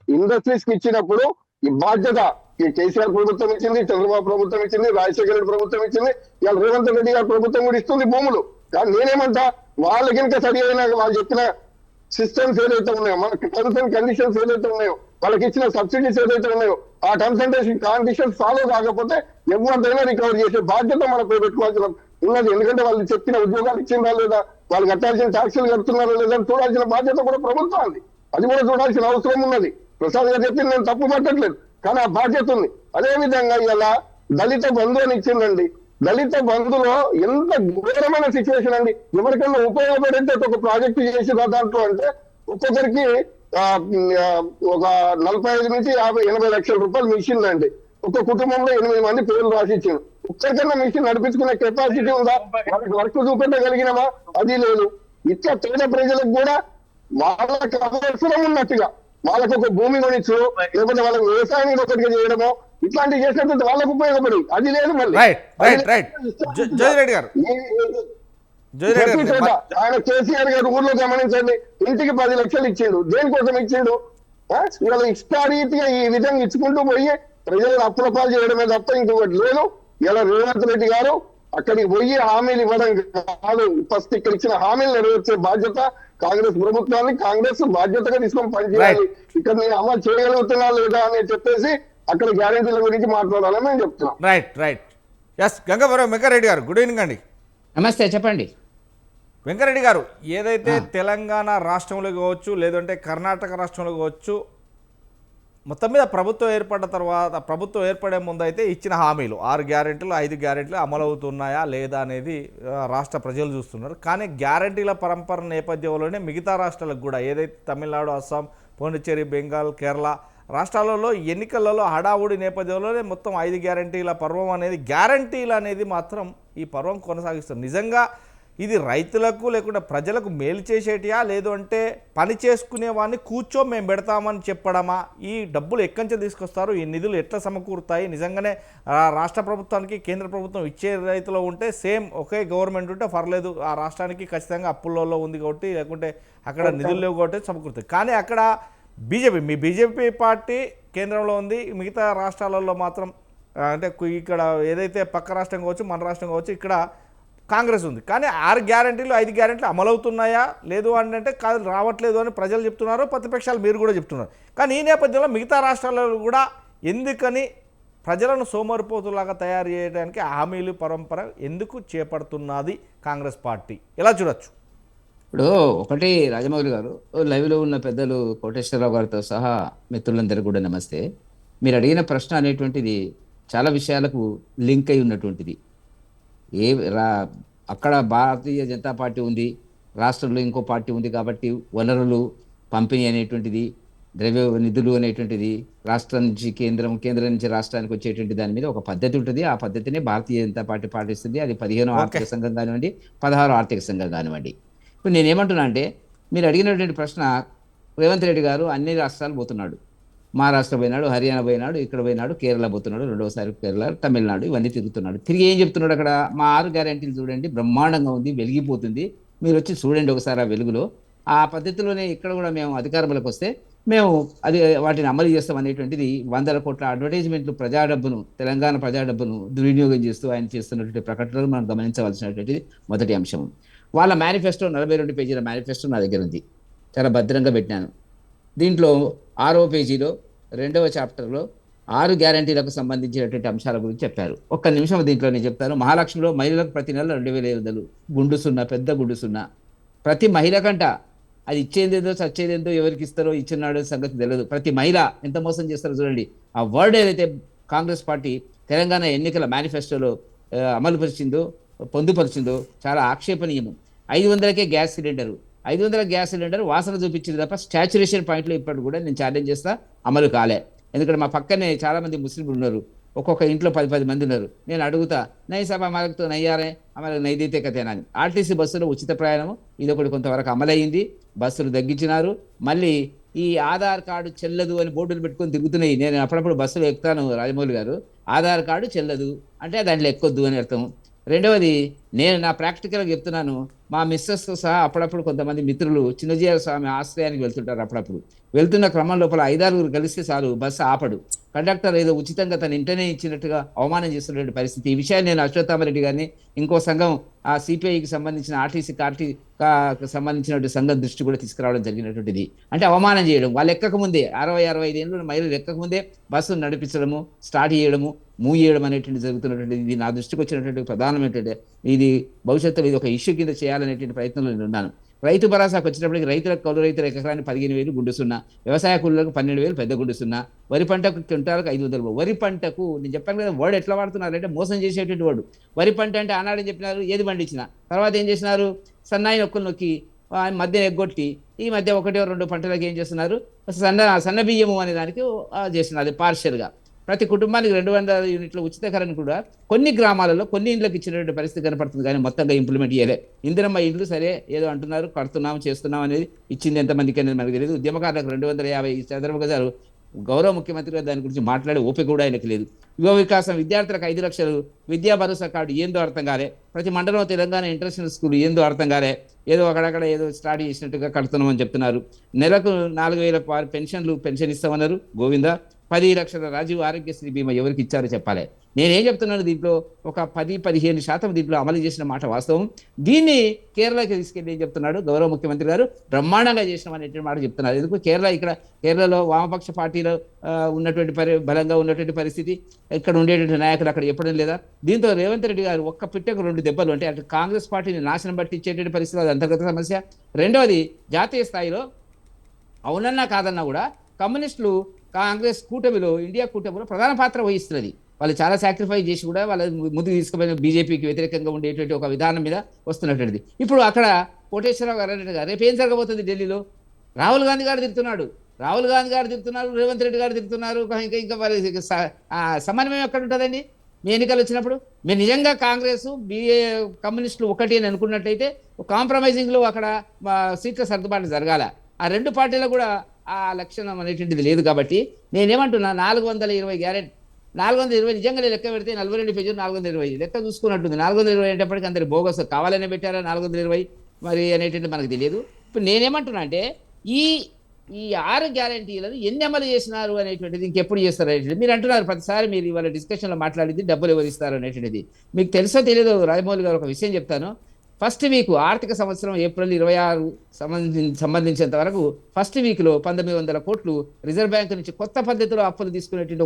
ఇండస్ట్రీస్ కి ఇచ్చినప్పుడు ఈ బాధ్యత కేసీఆర్ ప్రభుత్వం ఇచ్చింది, చంద్రబాబు ప్రభుత్వం ఇచ్చింది, రాజశేఖర రెడ్డి ప్రభుత్వం ఇచ్చింది, ఇవాళ రేవంత్ రెడ్డి గారి ప్రభుత్వం కూడా ఇస్తుంది భూములు. కానీ నేనేమంటా, వాళ్ళకి ఇంకా సరి అయినా వాళ్ళు చెప్పిన సిస్టమ్స్ ఏదైతే ఉన్నాయో, మన టర్మ్స్ అండ్ కండిషన్స్ ఏదైతే ఉన్నాయో, వాళ్ళకి ఇచ్చిన సబ్సిడీస్ ఏదైతే ఉన్నాయో, ఆ టర్మ్స్ అండ్ కండిషన్స్ ఫాలో కాకపోతే ఎవరిదైనా రికవర్ చేసే బాధ్యత మనపై పెట్టుకోవాల్సిన ఉన్నది. ఎందుకంటే వాళ్ళు చెప్పిన ఉద్యోగాలు ఇచ్చిందా లేదా, వాళ్ళు కట్టాల్సిన ట్యాక్సులు కడుతున్నారా లేదా చూడాల్సిన బాధ్యత కూడా ప్రభుత్వానికి. అది కూడా చూడాల్సిన అవసరం ఉన్నది. ప్రసాద్ గారు చెప్పింది నేను తప్పు పట్టట్లేదు, కానీ ఆ బాధ్యత ఉంది. అదే విధంగా ఇలా దళిత బంధు అని ఇచ్చిందండి. దళిత బంధులో ఎంత ఘోరమైన సిచ్యువేషన్ అండి. ఎవరికైనా ఉపయోగపడేది ఒక ప్రాజెక్టు చేసిన దాంట్లో అంటే ఒక్కొక్కరికి ఒక 45 నుంచి 50-80 లక్షల రూపాయలు మిషన్ అండి. ఒక కుటుంబంలో 8 మంది పేర్లు రాసిచ్చారు. ఒక్కరికన్నా మిషన్ నడిపించుకునే కెపాసిటీ ఉందా? వాళ్ళకి వర్క్ చూపెట్టగలిగినమా? అది లేదు. ఇట్లా పేద ప్రజలకు కూడా వాళ్ళకి అవసరం ఉన్నట్టుగా వాళ్ళకు ఒక భూమి కొనిచ్చు, లేకపోతే వాళ్ళకి వ్యవసాయానికి ఒకటిగా చేయడమో ఇట్లాంటివి చేసినట్టు వాళ్ళకు ఉపయోగపడి అది లేదు. మళ్ళీ ఆయన కేసీఆర్ గారు ఊర్లో గమనించండి, ఇంటికి 10 లక్షలు ఇచ్చిండు. దేనికోసం ఇచ్చిండు? ఇవాళ ఇష్టారీతిగా ఈ విధంగా ఇచ్చుకుంటూ పోయి ప్రజలను అప్రపాలు చేయడమే తప్ప ఇంకొకటి లేదు. ఇలా రేవంత్ రెడ్డి గారు అక్కడికి పోయి హామీలు ఇవ్వడం కాదు, ఫస్ట్ ఇక్కడ ఇచ్చిన హామీలు నెరవేర్చే బాధ్యత కాంగ్రెస్ ప్రభుత్వాన్ని కాంగ్రెస్ బాధ్యతగా తీసుకొని పనిచేయాలి. ఇక్కడ నేను అమలు చేయగలుగుతున్నా లేదా అని చెప్పేసి అక్కడ గ్యారెంటీల గురించి మాట్లాడాలని మేము చెప్తున్నాం. రైట్. ఎస్ గంగావరం వెంకరెడ్డి గారు, గుడ్ ఈవినింగ్ అండి. నమస్తే, చెప్పండి. వెంకరెడ్డి గారు, ఏదైతే తెలంగాణ రాష్ట్రంలో కావచ్చు, లేదంటే కర్ణాటక రాష్ట్రంలో కావచ్చు, మొత్తం మీద ప్రభుత్వం ఏర్పడ్డ తర్వాత, ప్రభుత్వం ఏర్పడే ముందు అయితే ఇచ్చిన హామీలు 6 గ్యారెంటీలు 5 గ్యారెంటీలు అమలు అవుతున్నాయా లేదా అనేది రాష్ట్ర ప్రజలు చూస్తున్నారు. కానీ గ్యారెంటీల పరంపర నేపథ్యంలోనే మిగతా రాష్ట్రాలకు కూడా, ఏదైతే తమిళనాడు, అస్సాం, పాండిచ్చేరి, బెంగాల్, కేరళ రాష్ట్రాలలో ఎన్నికలలో హడావుడి నేపథ్యంలోనే మొత్తం 5 గ్యారంటీల పర్వం అనేది గ్యారంటీలు అనేది మాత్రం ఈ పర్వం కొనసాగిస్తుంది. నిజంగా ఇది రైతులకు లేకుంటే ప్రజలకు మేలు చేసేటియా, లేదు అంటే పని చేసుకునే వాడిని మేము పెడతామని చెప్పడమా? ఈ డబ్బులు ఎక్కడి నుంచి తీసుకొస్తారు, ఈ నిధులు ఎట్లా సమకూరుతాయి? నిజంగానే రాష్ట్ర ప్రభుత్వానికి కేంద్ర ప్రభుత్వం ఇచ్చే రైతులో ఉంటే సేమ్ ఒకే గవర్నమెంట్ ఉంటే పర్లేదు, ఆ రాష్ట్రానికి ఖచ్చితంగా అప్పుల్లో ఉంది కాబట్టి, లేకుంటే అక్కడ నిధులు లేవు కాబట్టి సమకూరుతాయి. కానీ అక్కడ మీ బీజేపీ పార్టీ కేంద్రంలో ఉంది, మిగతా రాష్ట్రాలలో మాత్రం అంటే ఇక్కడ ఏదైతే పక్క రాష్ట్రం కావచ్చు మన రాష్ట్రం కావచ్చు ఇక్కడ కాంగ్రెస్ ఉంది. కానీ 6 గ్యారంటీలు 5 గ్యారంటీలు అమలవుతున్నాయా లేదు అంటే కాదు రావట్లేదు అని ప్రజలు చెప్తున్నారు, ప్రతిపక్షాలు మీరు కూడా చెప్తున్నారు. కానీ ఈ నేపథ్యంలో మిగతా రాష్ట్రాలలో కూడా ఎందుకని ప్రజలను సోమరిపోతులాగా తయారు చేయడానికి హామీలు పరంపర ఎందుకు చేపడుతున్నది కాంగ్రెస్ పార్టీ? ఎలా చూడొచ్చు? ఇప్పుడు ఒకటి రాజమౌళి గారు, లైవ్లో ఉన్న పెద్దలు కోటేశ్వరరావు గారితో సహా మిత్రులందరికీ కూడా నమస్తే. మీరు అడిగిన ప్రశ్న అనేటువంటిది చాలా విషయాలకు లింక్ అయి ఉన్నటువంటిది. అక్కడ భారతీయ జనతా పార్టీ ఉంది, రాష్ట్రంలో ఇంకో పార్టీ ఉంది కాబట్టి వనరులు పంపిణీ అనేటువంటిది, ద్రవ్య నిధులు అనేటువంటిది రాష్ట్రం నుంచి కేంద్రం నుంచి రాష్ట్రానికి వచ్చేటువంటి దాని మీద ఒక పద్ధతి ఉంటుంది. ఆ పద్ధతిని భారతీయ జనతా పార్టీ పాటిస్తుంది. అది 15వ ఆర్థిక సంఘం కానివ్వండి, 16వ ఆర్థిక సంఘం కానివ్వండి. ఇప్పుడు నేనేమంటున్నా అంటే, మీరు అడిగినటువంటి ప్రశ్న, రేవంత్ రెడ్డి గారు అన్ని రాష్ట్రాలు పోతున్నాడు. మహారాష్ట్ర పోయినాడు, హర్యానా పోయినాడు, ఇక్కడ పోయినాడు, కేరళ పోతున్నాడు, రెండవసారి కేరళ, తమిళనాడు, ఇవన్నీ తిరుగుతున్నాడు. తిరిగి ఏం చెప్తున్నాడు అక్కడ? మా 6 గ్యారెంటీలు చూడండి, బ్రహ్మాండంగా ఉంది, వెలిగిపోతుంది, మీరు వచ్చి చూడండి ఒకసారి ఆ వెలుగులో. ఆ పద్ధతిలోనే ఇక్కడ కూడా మేము అధికారంలోకి వస్తే మేము వాటిని అమలు చేస్తాం అనేటువంటిది 100 కోట్ల అడ్వర్టైజ్మెంట్లు, ప్రజా డబ్బును, తెలంగాణ ప్రజా డబ్బును దుర్వినియోగం చేస్తూ ఆయన చేస్తున్నటువంటి ప్రకటనలు మనం గమనించవలసినటువంటిది మొదటి అంశం. వాళ్ళ మేనిఫెస్టో 42 పేజీల మేనిఫెస్టో నా దగ్గర ఉంది, చాలా భద్రంగా పెట్టినాను. దీంట్లో 6వ పేజీలో 2వ చాప్టర్లో 6 గ్యారంటీలకు సంబంధించినటువంటి అంశాల గురించి చెప్పారు. ఒక్క నిమిషం దీంట్లో నేను చెప్తాను. మహాలక్ష్మిలో మహిళలకు ప్రతి నెల 2,500 గుండు సున్నా, పెద్ద గుండు సున్నా ప్రతి మహిళ కంట. అది ఇచ్చేదేందో చచ్చేదేందో ఎవరికి ఇస్తారో ఇచ్చినాడో సంగతి తెలియదు. ప్రతి మహిళ ఎంత మోసం చేస్తారో చూడండి. ఆ వర్డ్ ఏదైతే కాంగ్రెస్ పార్టీ తెలంగాణ ఎన్నికల మేనిఫెస్టోలో అమలుపరిచిందో, పొందుపరిచిందో చాలా ఆక్షేపణీయము. 500కే గ్యాస్ సిలిండరు, 500 గ్యాస్ సిలిండర్ వాసన చూపించింది తప్ప స్టాచ్యురేషన్ పాయింట్లో ఇప్పటి కూడా నేను ఛాలెంజ్ చేస్తా, అమలు కాలే. ఎందుకంటే మా పక్కనే చాలా మంది ముస్లింలు ఉన్నారు, ఒక్కొక్క ఇంట్లో 10 మంది ఉన్నారు. నేను అడుగుతా, నై సభ అమలుతో నయ్యారే, అమలు నైదైతే కథేనా అని. ఆర్టీసీ బస్సులో ఉచిత ప్రయాణం ఇది ఒకటి కొంతవరకు అమలయ్యింది, బస్సులు తగ్గించినారు. మళ్ళీ ఈ ఆధార్ కార్డు చెల్లదు అని బోర్డులు పెట్టుకొని తిరుగుతున్నాయి. నేను అప్పుడప్పుడు బస్సులు ఎక్కుతాను రాజమౌళి గారు, ఆధార్ కార్డు చెల్లదు అంటే దాంట్లో ఎక్కొద్దు అని అర్థం. రెండవది, నేను నా ప్రాక్టికల్గా చెప్తున్నాను, మా మిస్సెస్తో సహా అప్పుడప్పుడు కొంతమంది మిత్రులు చిన్నజీవ స్వామి ఆశ్రయానికి వెళ్తుంటారు. అప్పుడప్పుడు వెళ్తున్న క్రమం లోపల 5-6 కలిస్తే చాలు బస్సు ఆపడు. కండక్టర్ ఏదో ఉచితంగా తన ఇంటనే ఇచ్చినట్టుగా అవమానం చేస్తున్నటువంటి పరిస్థితి. ఈ విషయాన్ని నేను అశ్వత్థామరెడ్డి గారిని, ఇంకో సంఘం ఆ సిపిఐకి సంబంధించిన ఆర్టీసీ సంబంధించినటువంటి సంఘం దృష్టి కూడా తీసుకురావడం జరిగినటువంటిది. అంటే అవమానం చేయడం, వాళ్ళు ఎక్కకముందే 60-65 ఏళ్ళు మహిళలు ఎక్కకముందే బస్సును నడిపించడము, స్టార్ట్ చేయడము, మూవ్ చేయడం అనేటువంటి జరుగుతున్నటువంటిది. ఇది నా దృష్టికి వచ్చినటువంటి ప్రధానం ఏంటంటే, ఇది భవిష్యత్తులో ఇది ఒక ఇష్యూ కింద చేయాలనేటువంటి ప్రయత్నంలో నేను ఉన్నాను. రైతు భరోసాకు వచ్చినప్పటికీ రైతులకు, కౌలు రైతుల ఎకరాన్ని 15,000 గుండు సున్నా, వ్యవసాయ కూలీలకు 12,000 పెద్ద గుండు సున్నా, వరి పంటకు క్వింటాలకు 500. వరి పంటకు నేను చెప్పాను కదా, వర్డ్ ఎట్లా వాడుతున్నారంటే మోసం చేసేటువంటి వాడు. వరి పంట అంటే ఆనాడు చెప్పినారు ఏది పండించిన, తర్వాత ఏం చేసినారు, సన్నాయి నొక్కులు నొక్కి మధ్య ఎగ్గొట్టి ఈ మధ్య 1-2 పంటలకు ఏం చేస్తున్నారు, సన్న బియ్యము అనే దానికి చేస్తున్నారు. అది పార్షియల్గా ప్రతి కుటుంబానికి 200 యూనిట్ల ఉచిత కరెంట్ కూడా కొన్ని గ్రామాలలో కొన్ని ఇండ్లకు ఇచ్చినటువంటి పరిస్థితి కనపడుతుంది, కానీ మొత్తంగా ఇంప్లిమెంట్ చేయలే. ఇందిరమ్మ ఇండ్లు సరే ఏదో అంటున్నారు, కడుతున్నాం చేస్తున్నాం అనేది, ఇచ్చింది ఎంతమందికి అనేది మనకు తెలియదు. ఉద్యమకారులకు 250 చదరపు గజాలు గౌరవ ముఖ్యమంత్రి గారు దాని గురించి మాట్లాడే ఓపిక కూడా ఆయనకు లేదు. యువ వికాసం, విద్యార్థులకు 5 లక్షలు, విద్యా భరోసా కార్డు ఏందో అర్థం కాలే, ప్రతి మండలం తెలంగాణ ఇంటర్నేషనల్ స్కూల్ ఏందో అర్థం కాలే, ఏదో అక్కడక్కడ ఏదో స్టార్ట్ చేసినట్టుగా కడుతున్నామని చెప్తున్నారు. నెలకు 4,000 పెన్షన్ ఇస్తామన్నారు, గోవిందా. 10 లక్షల రాజీవ్ ఆరోగ్యశ్రీ బీమా ఎవరికి ఇచ్చారో చెప్పాలి. నేనేం చెప్తున్నాను, దీంట్లో ఒక 10-15% దీంట్లో అమలు చేసిన మాట వాస్తవం. దీన్ని కేరళకి తీసుకెళ్ళి ఏం చెప్తున్నాడు గౌరవ ముఖ్యమంత్రి గారు, బ్రహ్మాండంగా చేసినాం అనేటువంటి మాట చెప్తున్నారు. ఎందుకు కేరళలో వామపక్ష పార్టీలో ఉన్నటువంటి బలంగా ఉన్నటువంటి పరిస్థితి, ఇక్కడ ఉండేటువంటి నాయకులు అక్కడ చెప్పడం లేదా? దీంతో రేవంత్ రెడ్డి గారు ఒక్క పిట్టకు 2 దెబ్బలు అంటే అటు కాంగ్రెస్ పార్టీని నాశనం పట్టించేటువంటి పరిస్థితి, అది అంతర్గత సమస్య. రెండవది, జాతీయ స్థాయిలో అవునన్నా కాదన్నా కూడా కమ్యూనిస్టులు కాంగ్రెస్ కూటమిలో, ఇండియా కూటమిలో ప్రధాన పాత్ర వహిస్తున్నది. వాళ్ళు చాలా సాక్రిఫైస్ చేసి కూడా వాళ్ళ ముందుకు తీసుకుపోయిన బీజేపీకి వ్యతిరేకంగా ఉండేటువంటి ఒక విధానం మీద వస్తున్నటువంటిది. ఇప్పుడు అక్కడ కోటేశ్వరరావు గారు రేపు ఏం జరగబోతుంది ఢిల్లీలో? రాహుల్ గాంధీ గారు తిరుగుతున్నాడు. రాహుల్ గాంధీ గారు తిరుగుతున్నారు, రేవంత్ రెడ్డి గారు తిరుగుతున్నారు, ఇంకా ఇంకా మరి సమన్వయం ఎక్కడ ఉంటుందండి? మీ ఎన్నికలు వచ్చినప్పుడు మీరు నిజంగా కాంగ్రెస్ కమ్యూనిస్టులు ఒకటి అని అనుకున్నట్టయితే కాంప్రమైజింగ్లో అక్కడ సీట్ల సర్దుబాటు జరగాల. ఆ రెండు పార్టీలకు కూడా ఆ లక్షణం అనేటువంటిది లేదు. కాబట్టి నేనేమంటున్నా, 420 గ్యారెంటీ 420 నిజంగా లెక్క పెడితే 42 పేజీలు 420 లెక్క చూసుకున్నట్టుంది. 420 అనేటప్పటికి అందరి బోగస్ కావాలనే పెట్టారా 420 మరి అనేటువంటి మనకు తెలియదు. ఇప్పుడు నేనేమంటున్నా అంటే ఈ 6 గ్యారంటీలను ఎన్ని అమలు చేసినారు అనేటువంటిది, ఇంకెప్పుడు చేస్తారు అనేటువంటిది మీరు అంటున్నారు. ప్రతిసారి మీరు ఇవాళ డిస్కషన్లో మాట్లాడింది డబ్బులు ఎవరు ఇస్తారు అనేటువంటిది మీకు తెలుసో తెలియదో రాజమౌళి గారు ఒక విషయం చెప్తాను. ఫస్ట్ వీక్ ఆర్థిక సంవత్సరం ఏప్రిల్ 26 సంబంధించినంత వరకు ఫస్ట్ వీక్లో 1900 కోట్లు రిజర్వ్ బ్యాంక్ నుంచి కొత్త పద్ధతిలో అప్పులు తీసుకునేటువంటి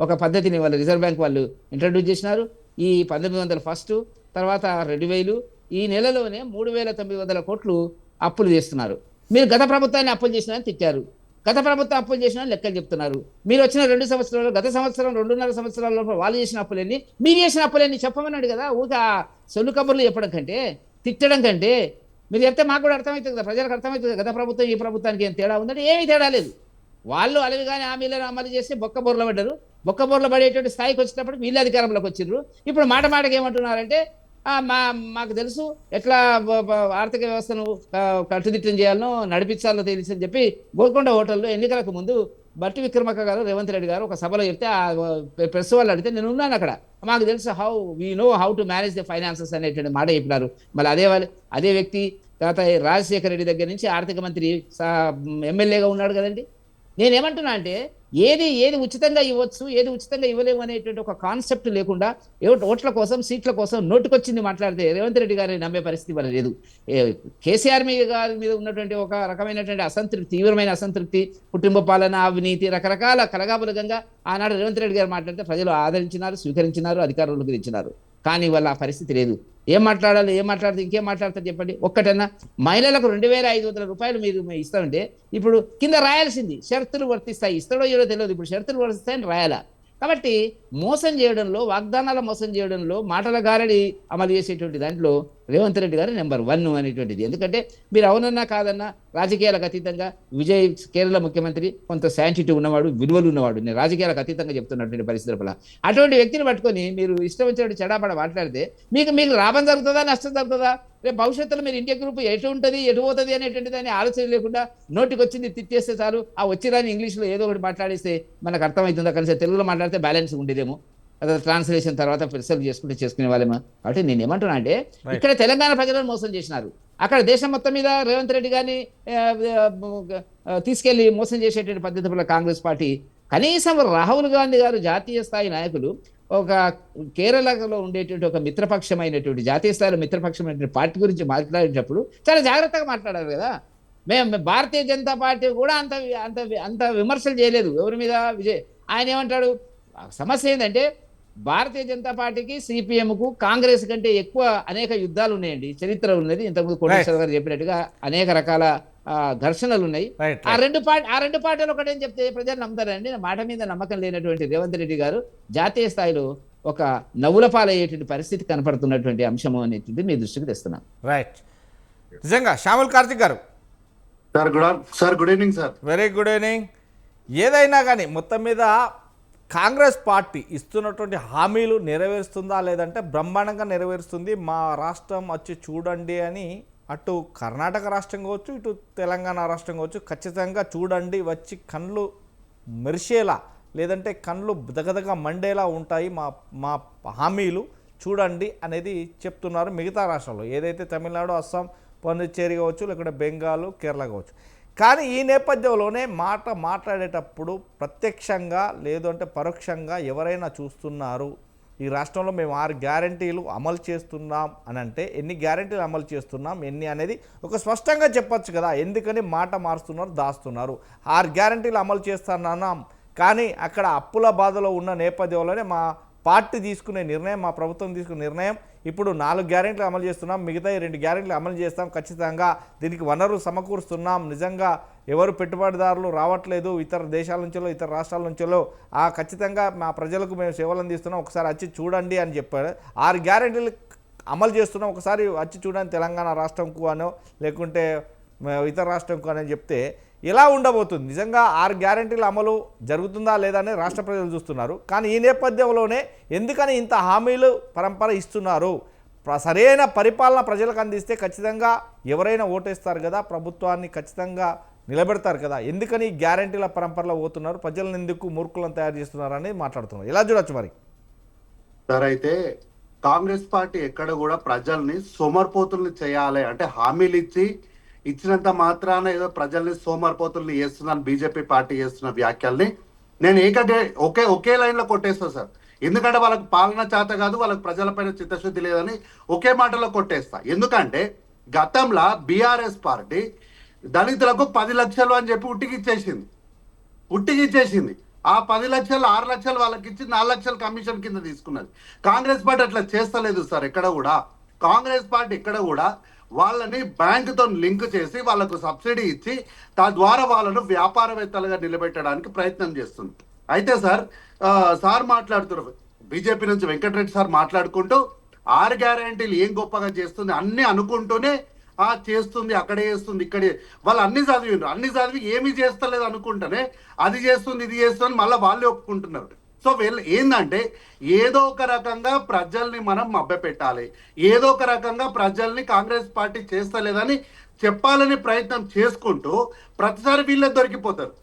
ఒక పద్ధతిని వాళ్ళ రిజర్వ్ బ్యాంక్ వాళ్ళు ఇంట్రడ్యూస్ చేసినారు. ఈ 1900 ఫస్ట్, తర్వాత 2000, ఈ నెలలోనే 3900 కోట్లు అప్పులు చేస్తున్నారు. మీరు గత ప్రభుత్వాన్ని అప్పులు చేసినారని తిట్టారు, గత ప్రభుత్వం అప్పులు చేసినా లెక్కలు చెప్తున్నారు. మీరు వచ్చిన 2 సంవత్సరాలు, గత సంవత్సరం 2.5 సంవత్సరాల వాళ్ళు చేసిన అప్పులన్నీ, మీరు చేసిన అప్పులన్నీ చెప్పమన్నాడు కదా. ఊగా సొల్లు కబుర్లు చెప్పడం కంటే, తిట్టడం కంటే మీరు చెప్తే మాకు కూడా అర్థమవుతుంది కదా, ప్రజలకు అర్థమవుతుంది. గత ప్రభుత్వం ఈ ప్రభుత్వానికి ఏం తేడా ఉందంటే ఏమీ తేడా లేదు. వాళ్ళు అలవి కానీ హామీలను అమలు చేస్తే బొక్కబోర్ల పడ్డారు. బొక్కబోర్ల పడేటువంటి స్థాయికి వచ్చినప్పుడు వీళ్ళు అధికారంలోకి వచ్చిర్రు. ఇప్పుడు మాట మాటకి ఏమంటున్నారంటే మాకు తెలుసు ఎట్లా ఆర్థిక వ్యవస్థను కట్టుదిట్టం చేయాలనో నడిపించాలో తెలుసని చెప్పి గోల్కొండ హోటల్లో ఎన్నికలకు ముందు బట్టి విక్రమార్క గారు, రేవంత్ రెడ్డి గారు ఒక సభలో చెప్తే ప్రెస్ వాళ్ళు అడిగితే నేను ఉన్నాను అక్కడ, మాకు తెలుసు we know how to manage the finances అనేటువంటి మాట చెప్పినారు. మళ్ళీ అదే వ్యక్తి తర్వాత రాజశేఖర రెడ్డి దగ్గర నుంచి ఆర్థిక మంత్రి ఎమ్మెల్యేగా ఉన్నాడు కదండి. నేనేమంటున్నా అంటే ఏది ఉచితంగా ఇవ్వచ్చు, ఏది ఉచితంగా ఇవ్వలేము అనేటువంటి ఒక కాన్సెప్ట్ లేకుండా ఓట్ల కోసం సీట్ల కోసం నోటుకొచ్చింది మాట్లాడితే రేవంత్ రెడ్డి గారిని నమ్మే పరిస్థితి వల్ల లేదు. కేసీఆర్ గారి మీద ఉన్నటువంటి ఒక రకమైనటువంటి అసంతృప్తి, తీవ్రమైన అసంతృప్తి, కుటుంబ పాలన, అవినీతి, రకరకాల కలగాపులకంగా ఆనాడు రేవంత్ రెడ్డి గారు మాట్లాడితే ప్రజలు ఆదరించినారు, స్వీకరించినారు, అధికారులకు ఇచ్చినారు. కానీ వాళ్ళ ఆ పరిస్థితి లేదు. ఏం మాట్లాడాలి, ఏం మాట్లాడితే ఇంకేం మాట్లాడతారు చెప్పండి. ఒక్కటన్నా మహిళలకు 2500 రూపాయలు మీరు ఇస్తామంటే ఇప్పుడు కింద రాయాల్సింది షరతులు వర్తిస్తాయి, ఇస్తాడో ఏడో తెలియదు, ఇప్పుడు షరతులు వర్తిస్తాయని రాయాలా. కాబట్టి మోసం చేయడంలో, వాగ్దానాల మోసం చేయడంలో, మాటల గారడి అమలు చేసేటువంటి దాంట్లో రేవంత్ రెడ్డి గారు నెంబర్ 1 అనేటువంటిది. ఎందుకంటే మీరు అవునన్నా కాదన్నా రాజకీయాలకు అతీతంగా విజయ్ కేరళ ముఖ్యమంత్రి కొంత శాంటిటీ ఉన్నవాడు, విలువలు ఉన్నవాడు. నేను రాజకీయాలకు అతీతంగా చెప్తున్నటువంటి పరిస్థితుల అటువంటి వ్యక్తిని పట్టుకొని మీరు ఇష్టం వచ్చినట్టు చెడాపడ మాట్లాడితే మీకు లాభం జరుగుతుందా, నష్టం జరుగుతుందా? రేపు భవిష్యత్తులో మీరు ఇండియా గ్రూప్ ఎటు ఉంటుంది, ఎటు పోతుంది అనేటువంటి దాన్ని ఆలోచన లేకుండా నోటికి వచ్చింది తిట్టేస్తే చాలు. ఆ వచ్చిరాని ఇంగ్లీష్లో ఏదో ఒకటి మాట్లాడిస్తే మనకు అర్థమవుతుందా? కలిసి తెలుగులో మాట్లాడితే బ్యాలెన్స్ ఉండేదేమో, అదే ట్రాన్స్లేషన్ తర్వాత రిసల్వ్ చేసుకునే వాళ్ళేమో. కాబట్టి నేను ఏమంటున్నా అంటే ఇక్కడ తెలంగాణ ప్రజలను మోసం చేసినారు, అక్కడ దేశం మొత్తం మీద రేవంత్ రెడ్డి గారిని తీసుకెళ్లి మోసం చేసేటువంటి పద్ధతిలో కాంగ్రెస్ పార్టీ. కనీసం రాహుల్ గాంధీ గారు జాతీయ స్థాయి నాయకులు ఒక కేరళలో ఉండేటువంటి ఒక మిత్రపక్షమైనటువంటి జాతీయ స్థాయిలో మిత్రపక్షమైనటువంటి పార్టీ గురించి మాట్లాడేటప్పుడు చాలా జాగ్రత్తగా మాట్లాడారు కదా. మేము భారతీయ జనతా పార్టీ కూడా అంత అంత అంత విమర్శలు చేయలేదు ఎవరి మీద. విజయ్ ఆయన ఏమంటాడు, సమస్య ఏంటంటే భారతీయ జనతా పార్టీకి, సిపిఎంకు, కాంగ్రెస్ కంటే ఎక్కువ అనేక యుద్ధాలు ఉన్నాయండి, చరిత్ర ఉన్నది. ఇంతకుముందు కోటేశ్వర గారు చెప్పినట్టుగా అనేక రకాల ఘర్షణలు ఉన్నాయి. ఆ రెండు పార్టీలు ఒకటేం చెప్తే ప్రజలు నమ్ముతారండి. మాట మీద నమ్మకం లేనటువంటి రేవంత్ రెడ్డి గారు జాతీయ స్థాయిలో ఒక నవ్వుల పాలయ్యేటువంటి పరిస్థితి కనపడుతున్నటువంటి అంశము అనేటువంటి మీ దృష్టికి తెస్తున్నాను. రైట్, నిజంగా శ్యామల్ కార్తిక్ గారు sir good evening sir. Very good evening. ఏదైనా కానీ మొత్తం మీద కాంగ్రెస్ పార్టీ ఇస్తున్నటువంటి హామీలు నెరవేరుస్తుందా లేదంటే బ్రహ్మాండంగా నెరవేరుస్తుంది, మా రాష్ట్రం వచ్చి చూడండి అని అటు కర్ణాటక రాష్ట్రం కావచ్చు, ఇటు తెలంగాణ రాష్ట్రం కావచ్చు, ఖచ్చితంగా చూడండి, వచ్చి కళ్ళు మెరిసేలా లేదంటే కళ్ళు దగదగ మండేలా ఉంటాయి మా హామీలు చూడండి అనేది చెప్తున్నారు మిగతా రాష్ట్రాల్లో. ఏదైతే తమిళనాడు, అస్సాం, పాండిచ్చేరి కావచ్చు, లేకుంటే బెంగాల్, కేరళ కావచ్చు. కానీ ఈ నేపథ్యంలోనే మాట్లాడేటప్పుడు ప్రత్యక్షంగా లేదు అంటే పరోక్షంగా ఎవరైనా చూస్తున్నారు, ఈ రాష్ట్రంలో మేము 6 గ్యారంటీలు అమలు చేస్తున్నాం అని అంటే ఎన్ని గ్యారంటీలు అమలు చేస్తున్నాం, ఎన్ని అనేది ఒక స్పష్టంగా చెప్పచ్చు కదా. ఎందుకని మాట మారుస్తున్నారు, దాస్తున్నారు. 6 గ్యారంటీలు అమలు చేస్తున్నాం కానీ అక్కడ అప్పుల బాధలో ఉన్న నేపథ్యంలోనే మా పార్టీ తీసుకునే నిర్ణయం, మా ప్రభుత్వం తీసుకునే నిర్ణయం, ఇప్పుడు 4 గ్యారెంటీలు అమలు చేస్తున్నాం, మిగతా 2 గ్యారెంటీలు అమలు చేస్తాం, ఖచ్చితంగా దీనికి వనరులు సమకూరుస్తున్నాం, నిజంగా ఎవరు పెట్టుబడిదారులు రావట్లేదు ఇతర దేశాల నుంచో ఇతర రాష్ట్రాల నుంచో, ఖచ్చితంగా మా ప్రజలకు మేము సేవలు అందిస్తున్నాం, ఒకసారి వచ్చి చూడండి అని చెప్పాడు. 6 గ్యారెంటీలు అమలు చేస్తున్నాం, ఒకసారి వచ్చి చూడండి తెలంగాణ రాష్ట్రంకు అనో లేకుంటే ఇతర రాష్ట్రంకు అని చెప్తే ఎలా ఉండబోతుంది? నిజంగా 6 గ్యారెంటీల అమలు జరుగుతుందా లేదా అని రాష్ట్ర ప్రజలు చూస్తున్నారు. కానీ ఈ నేపథ్యంలోనే ఎందుకని ఇంత హామీలు పరంపర ఇస్తున్నారు? సరైన పరిపాలన ప్రజలకు అందిస్తే ఖచ్చితంగా ఎవరైనా ఓటేస్తారు కదా, ప్రభుత్వాన్ని ఖచ్చితంగా నిలబెడతారు కదా. ఎందుకని గ్యారెంటీల పరంపరలో పోతున్నారు? ప్రజలను ఎందుకు మూర్ఖులను తయారు చేస్తున్నారని మాట్లాడుతున్నారు. ఎలా చూడొచ్చు మరి? సార్ అయితే కాంగ్రెస్ పార్టీ ఎక్కడ కూడా ప్రజల్ని సోమరిపోతుల్ని చేయాలి అంటే హామీలు ఇచ్చినంత మాత్రాన ఏదో ప్రజల్ని సోమరిపోతుల్ని చేస్తున్నాను బీజేపీ పార్టీ చేస్తున్న వ్యాఖ్యల్ని నేను ఒకే లైన్ లో కొట్టేస్తా సార్. ఎందుకంటే వాళ్ళకి పాలన చేత కాదు, వాళ్ళకి ప్రజలపైన చిత్తశుద్ధి లేదని ఒకే మాటలో కొట్టేస్తా. ఎందుకంటే గతంలో బీఆర్ఎస్ పార్టీ దళితులకు 10 లక్షలు అని చెప్పి ఉట్టిగిచ్చేసింది. ఆ 10 లక్షలు 6 లక్షలు వాళ్ళకి ఇచ్చి 4 లక్షలు కమిషన్ కింద తీసుకున్నది. కాంగ్రెస్ పార్టీ అట్లా చేస్తలేదు సార్. ఎక్కడ కూడా కాంగ్రెస్ పార్టీ ఎక్కడ కూడా వాళ్ళని బ్యాంకుతో లింక్ చేసి వాళ్ళకు సబ్సిడీ ఇచ్చి తద్వారా వాళ్ళను వ్యాపారవేత్తలుగా నిలబెట్టడానికి ప్రయత్నం చేస్తుంది. అయితే సార్ మాట్లాడుతున్నారు, బీజేపీ నుంచి వెంకటరెడ్డి సార్ మాట్లాడుకుంటూ 6 గ్యారెంటీలు ఏం గొప్పగా చేస్తుంది అన్ని అనుకుంటూనే చేస్తుంది, అక్కడే చేస్తుంది, ఇక్కడే వాళ్ళు అన్ని చదివి ఏమీ చేస్తలేదు అనుకుంటేనే అది చేస్తుంది ఇది చేస్తుంది మళ్ళీ వాళ్ళే ఒప్పుకుంటున్నారు. సో వీళ్ళు ఏంటంటే ఏదో ఒక రకంగా ప్రజల్ని మనం మభ్యపెట్టాలి, ఏదో ఒక రకంగా ప్రజల్ని కాంగ్రెస్ పార్టీ చేస్తలేదని చెప్పాలని ప్రయత్నం చేసుకుంటూ ప్రతిసారి వీళ్ళే దొరికిపోతారు.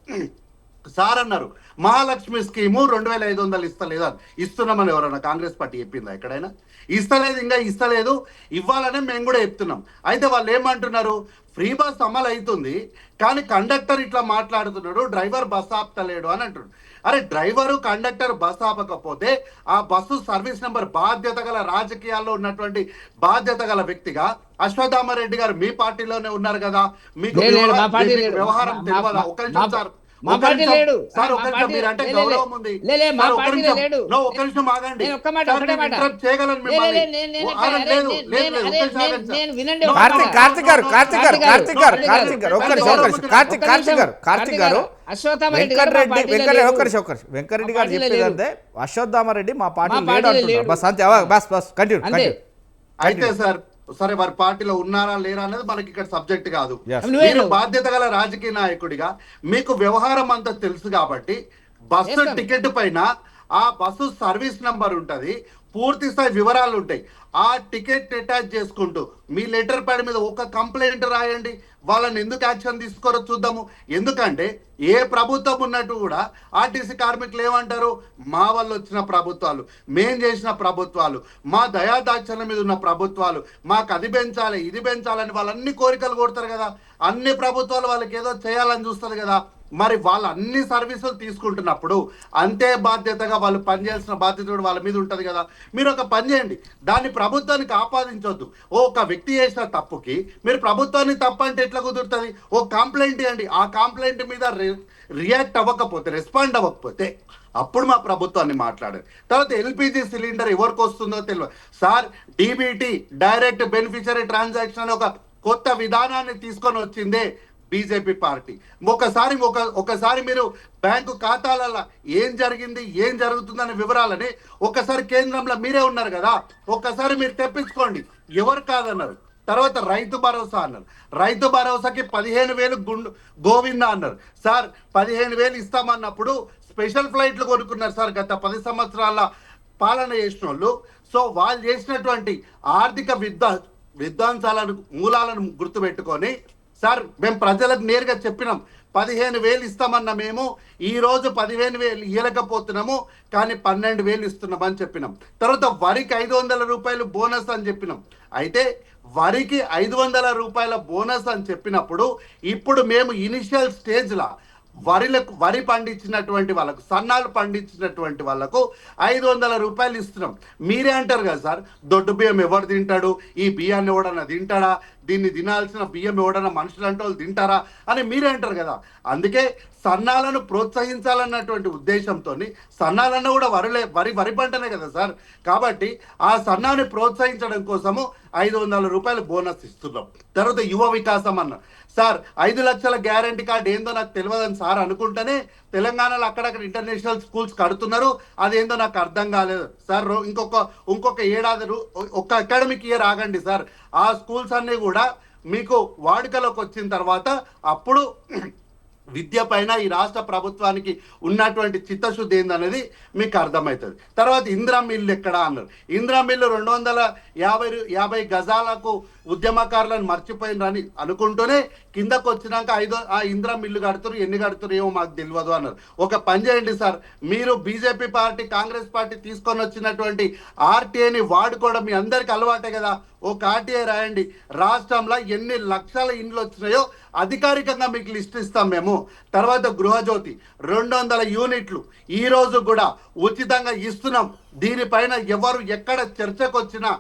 సార్ అన్నారు మహాలక్ష్మి స్కీము 2500 ఇస్తలేదా? ఇస్తున్నామని ఎవరన్నా కాంగ్రెస్ పార్టీ చెప్పిందా? ఎక్కడైనా ఇస్తలేదు, ఇవ్వాలనే మేము కూడా చెప్తున్నాం. అయితే వాళ్ళు ఏమంటున్నారు, ఫ్రీ బస్ అమలు అవుతుంది కానీ కండక్టర్ ఇట్లా మాట్లాడుతున్నాడు, డ్రైవర్ బస్ ఆపుతలేడు అని అంటున్నాడు. అరే డ్రైవరు కండక్టర్ బస్ ఆపకపోతే ఆ బస్సు సర్వీస్ నెంబర్ బాధ్యత గల రాజకీయాల్లో ఉన్నటువంటి బాధ్యత గల వ్యక్తిగా అశ్వత్థామరెడ్డి గారు మీ పార్టీలోనే ఉన్నారు కదా, మీకు వ్యవహారం తెలియదా? ఒక నిమిషం సార్, మీరంటే గౌరవం ఉంది. ఒక్క నిమిషం ఆగండి, చేయగలను వెంకరెడ్డి గారు చెప్పేదంటే అశ్వత్థామరెడ్డి మా పార్టీ లేడు అంటున్నారు. బస్ అంతే, బస్ కంటిన్యూ. అయితే సార్ సరే వారి పార్టీలో ఉన్నారా లేరా అనేది మనకి ఇక్కడ సబ్జెక్ట్ కాదు. మీరు బాధ్యత గల రాజకీయ నాయకుడిగా మీకు వ్యవహారం అంతా తెలుసు కాబట్టి బస్సు టికెట్ పైన ఆ బస్సు సర్వీస్ నంబర్ ఉంటది, పూర్తి స్థాయి వివరాలు ఉంటాయి. ఆ టికెట్ అటాచ్ చేసుకుంటూ మీ లెటర్ ప్యాడ్ మీద ఒక కంప్లైంట్ రాయండి, వాళ్ళని ఎందుకు యాక్షన్ తీసుకోరో చూద్దాము. ఎందుకంటే ఏ ప్రభుత్వం ఉన్నట్టు కూడా ఆర్టీసీ కార్మికులు ఏమంటారు, మా వల్ల వచ్చిన ప్రభుత్వాలు, మేం చేసిన ప్రభుత్వాలు, మా దయాదాక్షణ మీద ఉన్న ప్రభుత్వాలు, మాకు అది పెంచాలి ఇది పెంచాలని వాళ్ళన్ని కోరికలు కొడతారు కదా. అన్ని ప్రభుత్వాలు వాళ్ళకి ఏదో చేయాలని చూస్తారు కదా. మరి వాళ్ళు అన్ని సర్వీసులు తీసుకుంటున్నప్పుడు అంతే బాధ్యతగా వాళ్ళు పనిచేయాల్సిన బాధ్యత కూడా వాళ్ళ మీద ఉంటుంది కదా. మీరు ఒక పని చేయండి, దాన్ని ప్రభుత్వానికి ఆపాదించొద్దు. ఒక వ్యక్తి చేసిన తప్పుకి మీరు ప్రభుత్వాన్ని తప్పు అంటే ఎట్లా కుదురుతుంది? ఓ కంప్లైంట్ ఇవ్వండి, ఆ కంప్లైంట్ మీద రియాక్ట్ అవ్వకపోతే, రెస్పాండ్ అవ్వకపోతే అప్పుడు మా ప్రభుత్వాన్ని మాట్లాడారు. తర్వాత ఎల్పిజి సిలిండర్ ఎవరికి వస్తుందో తెలియదు sir. DBT, direct beneficiary transaction అనే ఒక కొత్త విధానాన్ని తీసుకొని వచ్చిందే బీజేపీ పార్టీ. ఒకసారి మీరు బ్యాంకు ఖాతాలలో ఏం జరిగింది ఏం జరుగుతుందనే వివరాలని ఒకసారి కేంద్రంలో మీరే ఉన్నారు కదా, ఒక్కసారి మీరు తెప్పించుకోండి. ఎవరు కాదన్నారు. తర్వాత రైతు భరోసా అన్నారు, రైతు భరోసాకి 15,000 గోవింద అన్నారు. సార్ 15,000 ఇస్తామన్నప్పుడు స్పెషల్ ఫ్లైట్లు కొనుక్కున్నారు సార్ గత 10 సంవత్సరాల పాలన చేసిన వాళ్ళు. సో వాళ్ళు చేసినటువంటి ఆర్థిక విధ్వంసాలను మూలాలను గుర్తుపెట్టుకొని సార్ మేము ప్రజలకు నేరుగా చెప్పినాం, 15,000 ఇస్తామన్నా మేము ఈరోజు 15,000 ఇవ్వలేకపోతున్నాము కానీ 12,000 ఇస్తున్నామని చెప్పినాం. తర్వాత వరికి 500 రూపాయలు బోనస్ అని చెప్పినాం. అయితే వరికి 500 రూపాయల బోనస్ అని చెప్పినప్పుడు ఇప్పుడు మేము ఇనిషియల్ స్టేజ్లో వరి పండించినటువంటి వాళ్ళకు, సన్నాలు పండించినటువంటి వాళ్ళకు 500 రూపాయలు ఇస్తున్నాం. మీరే అంటారు కదా సార్, దొడ్డు బియ్యం ఎవరు తింటాడు, ఈ బియ్యాన్ని ఎవడన్నా తింటాడా, దీన్ని తినాల్సిన బియ్యం ఎవడన్నా మనుషులు అంటే వాళ్ళు తింటారా అని మీరే అంటారు కదా. అందుకే సన్నాలను ప్రోత్సహించాలన్నటువంటి ఉద్దేశంతో, సన్నాలన్న కూడా వరి పంటనే కదా సార్. కాబట్టి ఆ సన్నాన్ని ప్రోత్సహించడం కోసము 500 రూపాయలు బోనస్ ఇస్తున్నాం. తర్వాత యువ వికాసం అన్న సార్ 5 లక్షల గ్యారంటీ కార్డు ఏందో నాకు తెలియదని సార్ అనుకుంటేనే తెలంగాణలో అక్కడక్కడ ఇంటర్నేషనల్ స్కూల్స్ కడుతున్నారు. అదేందో నాకు అర్థం కాలేదు సార్. ఇంకొక ఏడాది ఒక అకాడమిక్ ఇయర్ ఆగండి సార్. ఆ స్కూల్స్ అన్నీ కూడా మీకు వాడుకలోకి వచ్చిన తర్వాత అప్పుడు విద్య పైన ఈ రాష్ట్ర ప్రభుత్వానికి ఉన్నటువంటి చిత్తశుద్ధి ఏందనేది మీకు అర్థమవుతుంది. తర్వాత ఇందిరా మిల్లు ఎక్కడ అన్నారు. ఇందిరా మిల్లు 250 గజాలకు ఉద్యమకారులను మర్చిపోయినరని అనుకుంటూనే కిందకు వచ్చినాక ఆ ఇందిరా మిల్లు కడుతురు, ఎన్ని కడుతురు ఏమో మాకు తెలియదు అన్నారు. ఒక పని చేయండి సార్, మీరు బీజేపీ పార్టీ కాంగ్రెస్ పార్టీ తీసుకొని వచ్చినటువంటి ఆర్టీఐని వాడుకోవడం మీ అందరికి అలవాటే కదా. ఒక ఆర్టీఐ రాయండి, రాష్ట్రంలో ఎన్ని లక్షల ఇండ్లు వచ్చినాయో అధికారికంగా మీకు లిస్ట్ ఇస్తాం మేము. తర్వాత గృహజ్యోతి 200 యూనిట్లు ఈ రోజు కూడా ఉచితంగా ఇస్తున్నాం. దీనిపైన ఎవరు ఎక్కడ చర్చకు వచ్చినా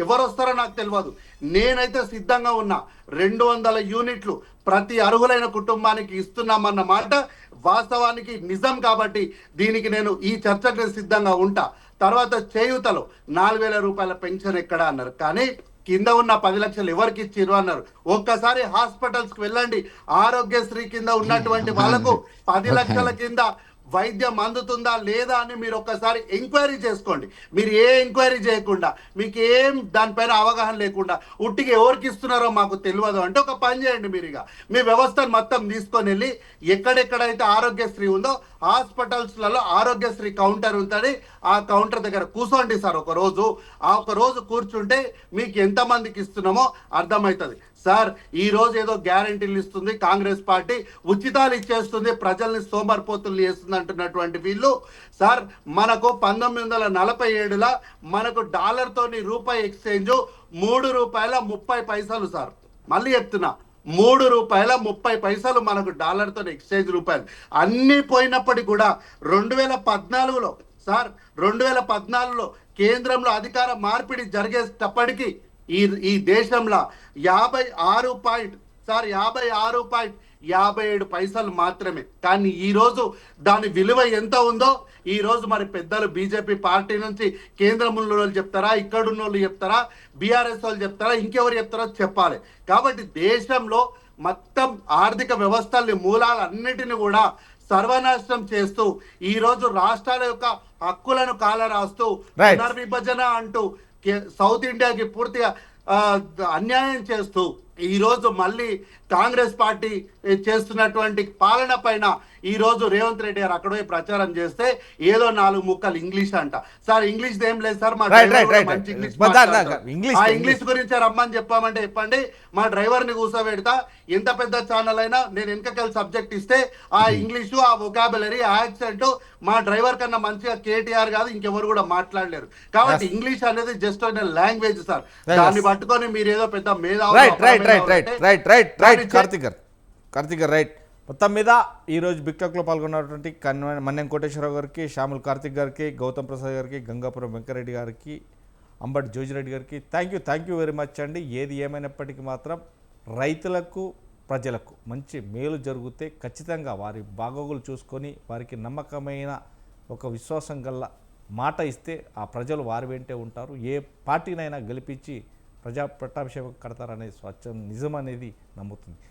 ఎవరు వస్తారో నాకు తెలియదు, నేనైతే సిద్ధంగా ఉన్నా. 200 యూనిట్లు ప్రతి అర్హులైన కుటుంబానికి ఇస్తున్నామన్న మాట వాస్తవానికి నిజం కాబట్టి దీనికి నేను ఈ చర్చకు సిద్ధంగా ఉంటా. తర్వాత చేయూతలో 4,000 రూపాయల పెన్షన్ ఎక్కడ అన్నారు, కానీ కింద ఉన్న 10 లక్షలు ఎవరికి ఇచ్చిర్రు అన్నారు. ఒక్కసారి హాస్పిటల్స్కి వెళ్ళండి, ఆరోగ్యశ్రీ కింద ఉన్నటువంటి వాళ్ళకు 10 లక్షల కింద వైద్యం అందుతుందా లేదా అని మీరు ఒక్కసారి ఎంక్వైరీ చేసుకోండి. మీరు ఏ ఎంక్వైరీ చేయకుండా, మీకు ఏం దానిపైన అవగాహన లేకుండా ఉట్టిగా ఎవరికి ఇస్తున్నారో మాకు తెలియదు అంటే ఒక పని చేయండి, మీరు ఇక మీ వ్యవస్థను మొత్తం తీసుకొని వెళ్ళి ఎక్కడెక్కడైతే ఆరోగ్యశ్రీ ఉందో హాస్పిటల్స్లలో ఆరోగ్యశ్రీ కౌంటర్ ఉంటుంది, ఆ కౌంటర్ దగ్గర కూర్చోండి సార్. ఒక రోజు కూర్చుంటే మీకు ఎంతమందికి ఇస్తున్నామో అర్థమవుతుంది. సార్ ఈ రోజు ఏదో గ్యారంటీలు ఇస్తుంది కాంగ్రెస్ పార్టీ, ఉచితాలు ఇచ్చేస్తుంది, ప్రజల్ని సోమరిపోతులు చేస్తుంది అంటున్నటువంటి వీళ్ళు సార్, మనకు 1947లో మనకు డాలర్తోని రూపాయి ఎక్స్చేంజ్ ₹3.30 సార్. మళ్ళీ చెప్తున్నా, ₹3.30 మనకు డాలర్తో ఎక్స్చేంజ్ రూపాయలు. అన్నీ పోయినప్పటికీ కూడా 2014లో సార్, 2014లో కేంద్రంలో అధికార మార్పిడి జరిగేటప్పటికీ ఈ దేశంలో 56.57 మాత్రమే. కానీ ఈరోజు దాని విలువ ఎంత ఉందో ఈరోజు మరి పెద్దలు బీజేపీ పార్టీ నుంచి కేంద్రంలో వాళ్ళు చెప్తారా, ఇక్కడున్న వాళ్ళు చెప్తారా, బీఆర్ఎస్ వాళ్ళు చెప్తారా, ఇంకెవరు చెప్తారో చెప్పాలి. కాబట్టి దేశంలో మొత్తం ఆర్థిక వ్యవస్థల్ని మూలాలన్నిటిని కూడా సర్వనాశనం చేస్తూ ఈరోజు రాష్ట్రాల యొక్క హక్కులను కాలరాస్తూ పునర్విభజన అంటూ సౌత్ ఇండియాకి పూర్తిగా అన్యాయం చేస్తూ ఈరోజు మళ్ళీ కాంగ్రెస్ పార్టీ చేస్తున్నటువంటి పాలన పైన ఈరోజు రేవంత్ రెడ్డి గారు అక్కడ ప్రచారం చేస్తే ఏదో 4 ముక్కలు ఇంగ్లీష్ అంట. సార్ ఇంగ్లీష్ ఏం లేదు సార్, మా మంచి ఇంగ్లీష్ గురించి రమ్మని చెప్పామంటే చెప్పండి, మా డ్రైవర్ని కూర్చోబెడతా. ఎంత పెద్ద ఛానల్ అయినా నేను వెనకకెళ్ళి సబ్జెక్ట్ ఇస్తే ఆ ఇంగ్లీషు, ఆ వొకాబులరీ, ఆ యాక్సెంట్ మా డ్రైవర్ కన్నా మంచిగా కేటీఆర్ కాదు ఇంకెవరు కూడా మాట్లాడలేరు. కాబట్టి ఇంగ్లీష్ అనేది జస్ట్ లాంగ్వేజ్ సార్, దాన్ని పట్టుకొని మీరు ఏదో పెద్ద కార్తిక్ రైట్. మొత్తం మీద ఈరోజు బిక్టక్లో పాల్గొన్నటువంటి మన్నెం కోటేశ్వరరావు గారికి, శ్యాముల్ కార్తిక్ గారికి, గౌతమ్ ప్రసాద్ గారికి, గంగాపురం వెంకరెడ్డి గారికి, అంబటి జోజిరెడ్డి గారికి థ్యాంక్ యూ వెరీ మచ్ అండి. ఏది ఏమైనప్పటికీ మాత్రం రైతులకు, ప్రజలకు మంచి మేలు జరిగితే ఖచ్చితంగా వారి బాగోగులు చూసుకొని వారికి నమ్మకమైన ఒక విశ్వాసం గల మాట ఇస్తే ఆ ప్రజలు వారి వెంటే ఉంటారు. ఏ పార్టీనైనా గెలిపించి ప్రజా పట్టాభిషేకం కడతారనే స్వచ్ఛం నిజం అనేది నమ్ముతుంది.